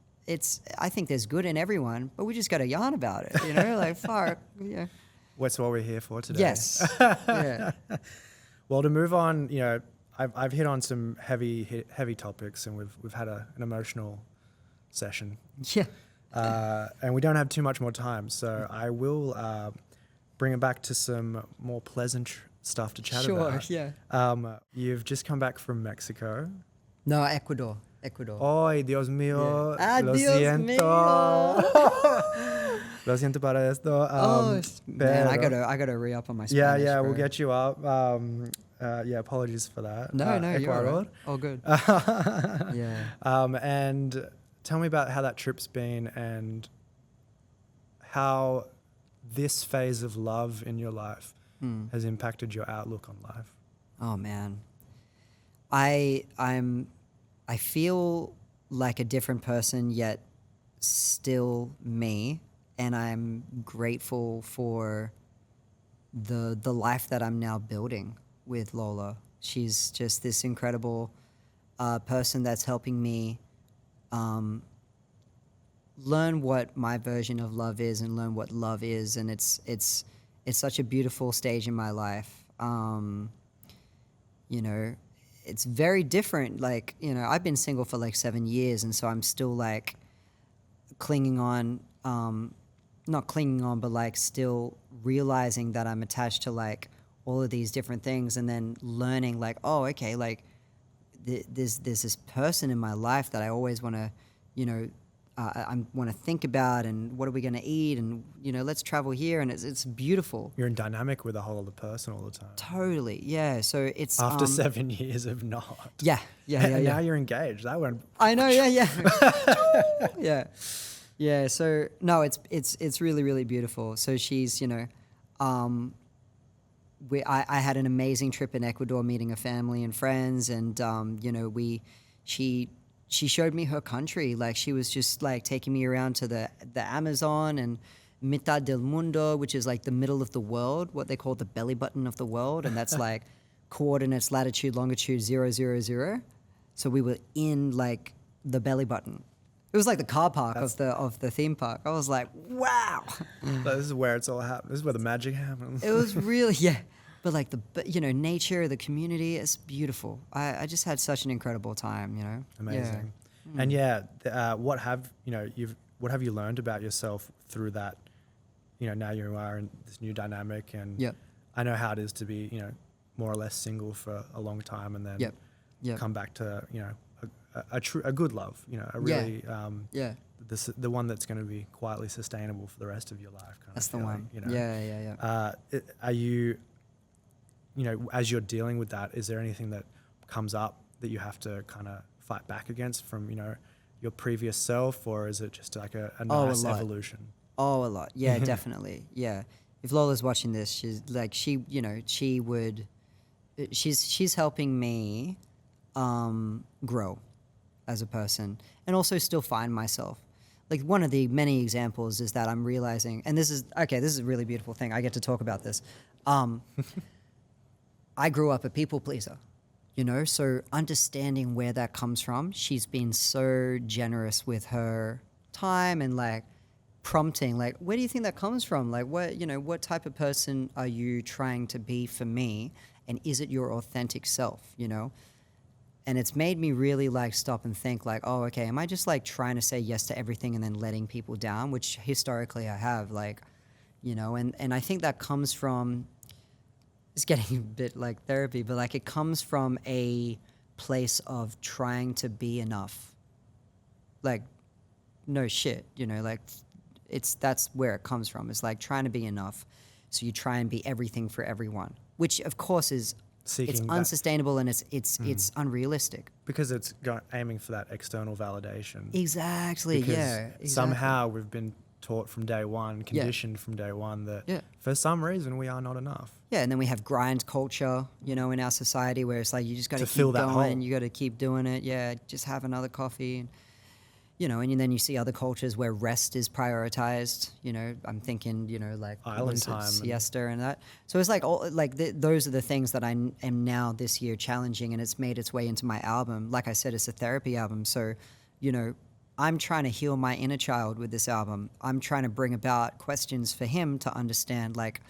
I think there's good in everyone, but we just got to yarn about it, you know? Like, fuck, yeah. That's what we're here for today. Yes. Yeah. Well, to move on, you know, I've hit on some heavy topics, and we've had an emotional session. Yeah. And we don't have too much more time, so I will bring it back to some more pleasant stuff to chat about. Sure, yeah. You've just come back from Mexico. No, Ecuador. Ay, Dios mío. Yeah. Lo Dios siento. mío. Lo siento para esto. Man, I pero- gotta re-up on my Spanish. Yeah, we'll bro. get you up. Apologies for that. No, you're all Ecuador. right. All good. Yeah. And tell me about how that trip's been and how this phase of love in your life has impacted your outlook on life. Oh man, I feel like a different person, yet still me, and I'm grateful for the life that I'm now building with Lola. She's just this incredible person that's helping me learn what my version of love is and learn what love is, and it's such a beautiful stage in my life. You know, it's very different. Like, you know, I've been single for like 7 years, and so I'm still like clinging on, not clinging on, but like still realizing that I'm attached to like all of these different things, and then learning like, oh, okay, like there's this person in my life that I always want to, you know, I want to think about, and what are we going to eat, and you know, let's travel here, and it's beautiful. You're in dynamic with a whole other person all the time. Totally, yeah. So it's After 7 years of not. yeah. And now you're engaged. That went. I know, yeah. Yeah. So no, it's really, really beautiful. So she's, you know, I had an amazing trip in Ecuador, meeting a family and friends, and you know, she showed me her country. Like, she was just like taking me around to the Amazon and Mitad del Mundo, which is like the middle of the world, what they call the belly button of the world, and that's like coordinates, latitude, longitude 000. So we were in like the belly button. It was like the car park of the theme park. I was like, wow. This is where it's all happened. This is where the magic happens. It was really, yeah. But like you know, nature, the community, it's beautiful. I just had such an incredible time, you know. Amazing. Yeah. And what have you learned about yourself through that? You know, now you are in this new dynamic, and Yep. I know how it is to be, you know, more or less single for a long time, and then Yep. come back to, you know, a good love, you know, a really Yeah. the one that's going to be quietly sustainable for the rest of your life. That's of the feeling, one. You know? Yeah. Are you you know, as you're dealing with that, is there anything that comes up that you have to kind of fight back against from, you know, your previous self, or is it just like a nice evolution? Oh, a lot. Yeah, definitely. Yeah. If Lola's watching this, she's like, she's helping me grow as a person and also still find myself. Like, one of the many examples is that I'm realizing, and this is a really beautiful thing. I get to talk about this. I grew up a people pleaser, you know, so understanding where that comes from, she's been so generous with her time and like prompting, like, where do you think that comes from? Like, what type of person are you trying to be for me? And is it your authentic self, you know? And it's made me really like stop and think like, oh, okay, am I just like trying to say yes to everything and then letting people down, which historically I have, like, you know, and I think that comes from, it's getting a bit like therapy, but like it comes from a place of trying to be enough. Like, no shit, you know, like that's where it comes from. It's like trying to be enough. So you try and be everything for everyone, which of course is, it's unsustainable and it's unrealistic. Because it's aiming for that external validation. Exactly, because yeah. Exactly. Somehow we've been taught from day one, conditioned from day one that for some reason we are not enough. Yeah, and then we have grind culture, you know, in our society where it's like you just got to keep going, you got to keep doing it. Yeah, just have another coffee. And, you know, and then you see other cultures where rest is prioritized. You know, I'm thinking, you know, like island time, siesta and that. So it's like those are the things that I am now this year challenging, and it's made its way into my album. Like I said, it's a therapy album. So, you know, I'm trying to heal my inner child with this album. I'm trying to bring about questions for him to understand, like,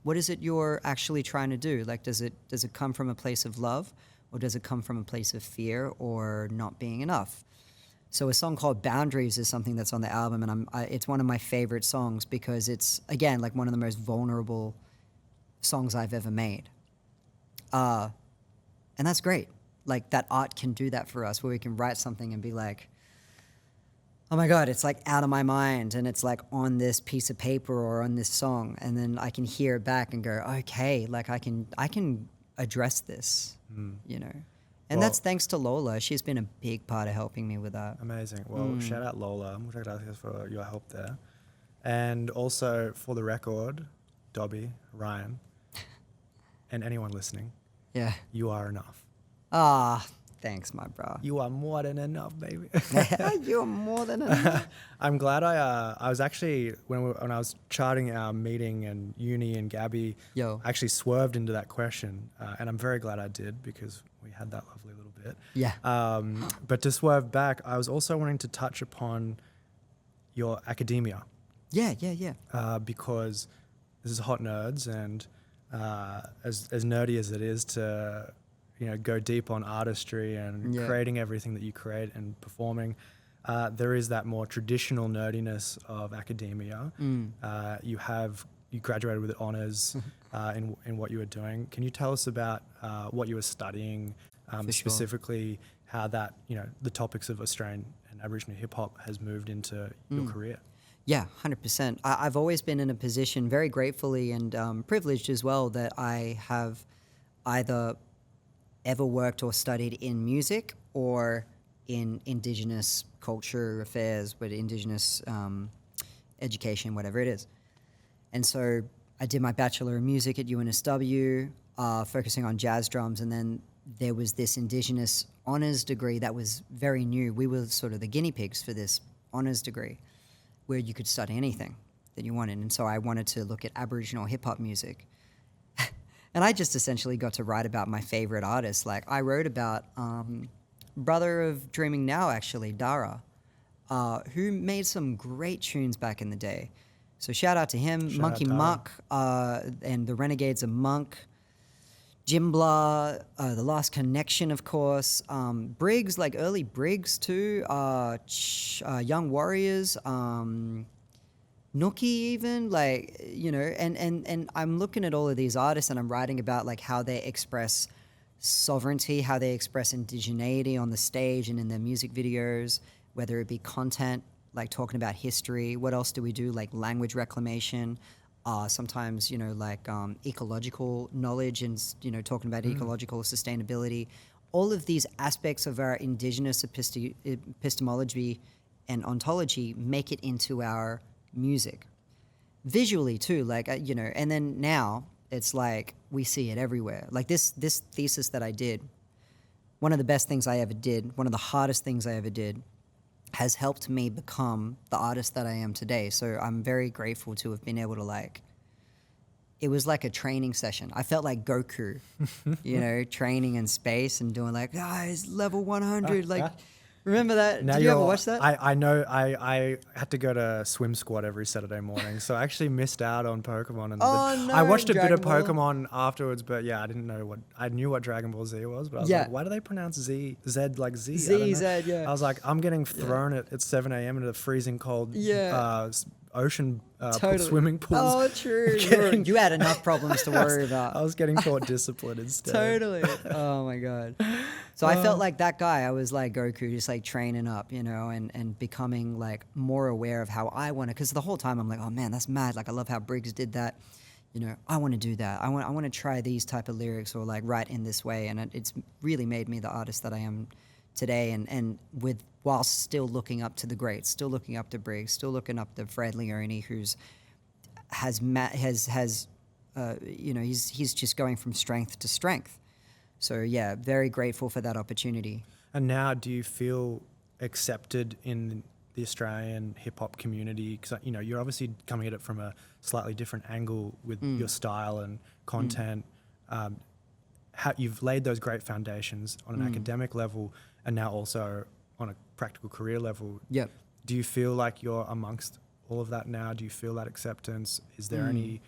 what is it you're actually trying to do? Like, does it come from a place of love, or does it come from a place of fear or not being enough? So a song called Boundaries is something that's on the album, and it's one of my favorite songs because it's, again, like one of the most vulnerable songs I've ever made. And that's great. Like, that art can do that for us, where we can write something and be like, oh my God, it's like out of my mind, and it's like on this piece of paper or on this song, and then I can hear it back and go, okay, like I can address this, you know. And that's thanks to Lola. She's been a big part of helping me with that. Amazing. Well, shout out Lola. Muchas gracias for your help there. And also, for the record, Dobby, Ryan, and anyone listening, you are enough. Ah, thanks, my bro. You are more than enough, baby. You are more than enough. I'm glad I was actually, when I was charting our meeting and uni and Gabby, I actually swerved into that question. And I'm very glad I did, because we had that lovely little bit. Yeah. But to swerve back, I was also wanting to touch upon your academia. Yeah. Because this is Hot Nerds, and as nerdy as it is to, you know, go deep on artistry and creating everything that you create and performing, there is that more traditional nerdiness of academia. You graduated with honors in what you were doing. Can you tell us about what you were studying, specifically how that, you know, the topics of Australian and Aboriginal hip hop has moved into your career? Yeah, 100%. I've always been in a position, very gratefully and privileged as well, that I have either ever worked or studied in music or in Indigenous culture affairs, but Indigenous education, whatever it is. And so I did my Bachelor of Music at UNSW, focusing on jazz drums, and then there was this Indigenous honours degree that was very new. We were sort of the guinea pigs for this honours degree, where you could study anything that you wanted. And so I wanted to look at Aboriginal hip-hop music. And I just essentially got to write about my favourite artists. Like, I wrote about brother of Dreaming Now, actually, Dara, who made some great tunes back in the day. So shout out to him, Monkey Muck, and the Renegades of Monk, Jimbla, The Last Connection, of course, Briggs, like early Briggs too, Young Warriors, Nookie even, like, you know, and I'm looking at all of these artists and I'm writing about like how they express sovereignty, how they express indigeneity on the stage and in their music videos, whether it be content, like talking about history. What else do we do? Like language reclamation, sometimes, like ecological knowledge and, talking about ecological sustainability. All of these aspects of our indigenous epistemology and ontology make it into our music. Visually too, like, and then now it's like we see it everywhere. Like this thesis that I did, one of the best things I ever did, one of the hardest things I ever did, has helped me become the artist that I am today. So I'm very grateful to have been able to it was like a training session. I felt like Goku, training in space and doing like, guys, level 100. Like, remember that? Did you ever watch that? I know. I had to go to swim squad every Saturday morning, so I actually missed out on Pokemon. And I watched a bit of Pokemon afterwards, but yeah, I didn't know what. I knew what Dragon Ball Z was, but I was like, why do they pronounce Z like Z? Z, yeah. I was like, I'm getting thrown at 7 a.m. into the freezing cold ocean swimming pools. Oh, true. You had enough problems to worry about. I was getting taught discipline instead. Totally. Oh my god. So I felt like that guy. I was like Goku, just like training up, and becoming like more aware of how I want to. Because the whole time I'm like, oh man, that's mad. Like I love how Briggs did that. I want to do that. I want to try these type of lyrics or like write in this way. And it's really made me the artist that I am today. And while still looking up to the greats, still looking up to Briggs, still looking up to Fred Leone, who's he's just going from strength to strength. So yeah, very grateful for that opportunity. And now, do you feel accepted in the Australian hip hop community? Because you're obviously coming at it from a slightly different angle with your style and content. You've laid those great foundations on an academic level, and now also on a practical career level. Yep. Do you feel like you're amongst all of that now? Do you feel that acceptance? Is there any,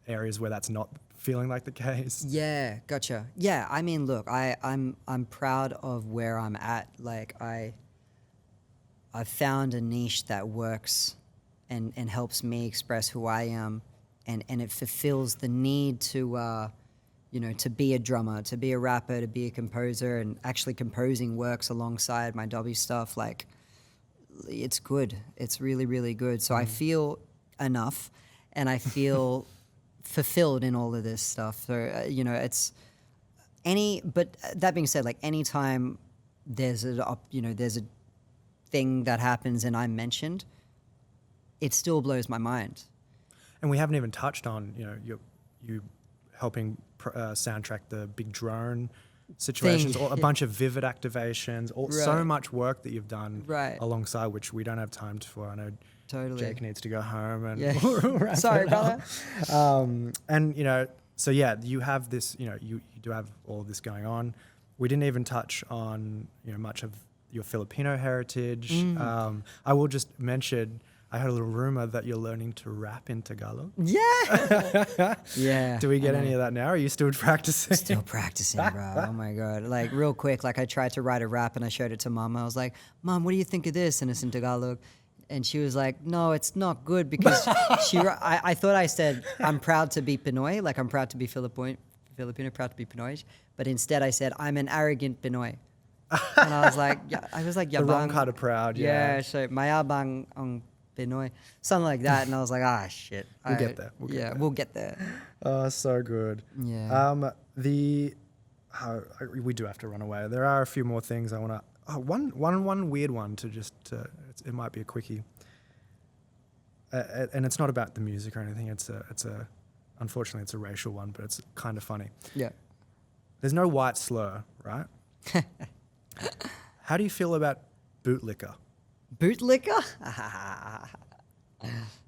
areas where that's not feeling like the case? Yeah, gotcha. Yeah, I mean, look, I'm proud of where I'm at. Like I've found a niche that works and helps me express who I am, and it fulfills the need to to be a drummer, to be a rapper, to be a composer, and actually composing works alongside my Dobby stuff. Like it's good. It's really, really good. So I feel enough, and I feel fulfilled in all of this stuff. So it's but that being said, like anytime there's there's a thing that happens and I'm mentioned, it still blows my mind. And we haven't even touched on you helping soundtrack the big drone situations, or a bunch of vivid activations, so much work that you've done alongside, which we don't have time for. I know Jake needs to go home and sorry, brother. So yeah, you have this, you do have all of this going on. We didn't even touch on much of your Filipino heritage. I will just mention, I heard a little rumor that you're learning to rap in Tagalog. Yeah. Yeah. Do we get any of that now? Are you still practicing? Still practicing, bro. Oh my God. Like real quick, like I tried to write a rap and I showed it to Mom. I was like, Mom, what do you think of this? And it's in Tagalog. And she was like, no, it's not good, because I thought I said, I'm proud to be Pinoy. Like I'm proud to be Filipino, proud to be Pinoy. But instead I said, I'm an arrogant Pinoy. And I was like, yabang. The wrong kind of proud, yeah. So mayabang ang Pinoy, something like that. And I was like, shit. We'll get there. We'll get there. Oh, so good. Yeah. We do have to run away. There are a few more things I want to. One weird one to just. It might be a quickie. And it's not about the music or anything. Unfortunately, it's a racial one, but it's kind of funny. Yeah. There's no white slur, right? How do you feel about bootlicker? Bootlicker?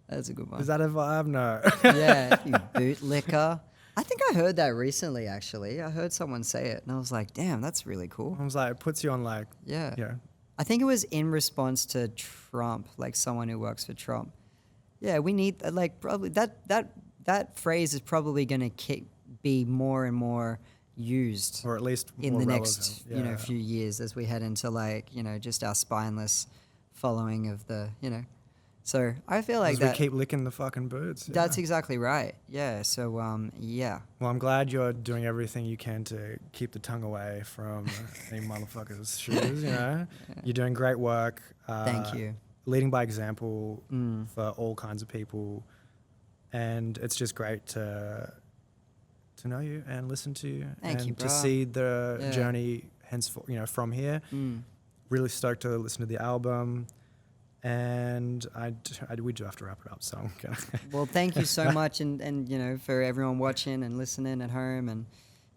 That's a good one. Is that a vibe? No. Yeah, you bootlicker. I think I heard that recently, actually. I heard someone say it, and I was like, damn, that's really cool. I was like, it puts you on like... Yeah. I think it was in response to Trump, like someone who works for Trump. Yeah, we need, like, probably... That phrase is probably going to be more and more used, or at least in the next few years, as we head into like just our spineless following of the so I feel like we keep licking the fucking boots. That's exactly right. Yeah. So yeah. Well, I'm glad you're doing everything you can to keep the tongue away from any motherfuckers' shoes. You're doing great work. Thank you. leading by example for all kinds of people, and it's just great to know you and listen to you. Thank and you, to bro. see the journey henceforth, from here. Really stoked to listen to the album, and we do have to wrap it up, so I'm gonna Well, thank you so much, and for everyone watching and listening at home, and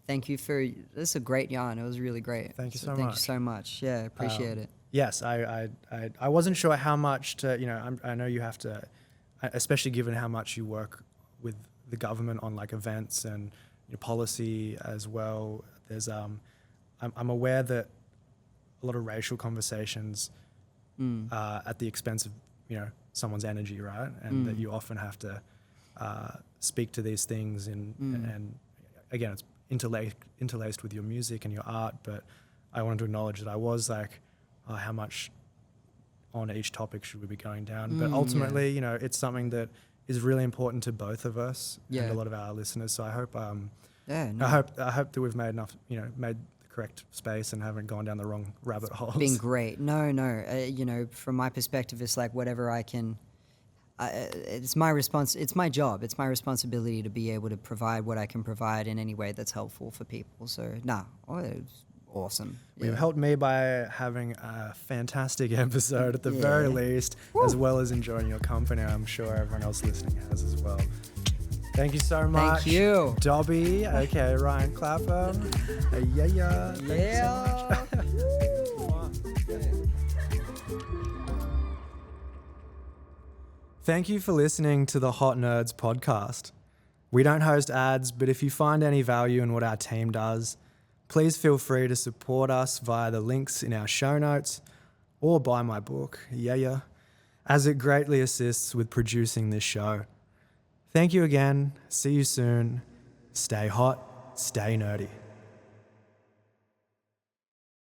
thank you for this is a great yarn. It was really great. Thank you so Thank much. you so much. Yeah, appreciate it. Yes, I wasn't sure how much to, I know you have to, especially given how much you work with the government on like events and policy as well. There's I'm aware that a lot of racial conversations at the expense of someone's energy, right? And that you often have to speak to these things and again, it's interlaced with your music and your art. But I wanted to acknowledge that I was like, how much on each topic should we be going down? But ultimately, it's something that is really important to both of us and a lot of our listeners. So I hope, I hope that we've made enough, made the correct space and haven't gone down the wrong rabbit holes. Been great. No. From my perspective, it's like whatever I can. It's my response. It's my job. It's my responsibility to be able to provide what I can provide in any way that's helpful for people. So it's awesome. You've helped me by having a fantastic episode at the very least, as well as enjoying your company. I'm sure everyone else listening has as well. Thank you so much. Thank you. Dobby, aka Rhyan Clapham. Thank you so much. Thank you for listening to the Hot Nerds podcast. We don't host ads, but if you find any value in what our team does, please feel free to support us via the links in our show notes or buy my book, as it greatly assists with producing this show. Thank you again. See you soon. Stay hot, stay nerdy.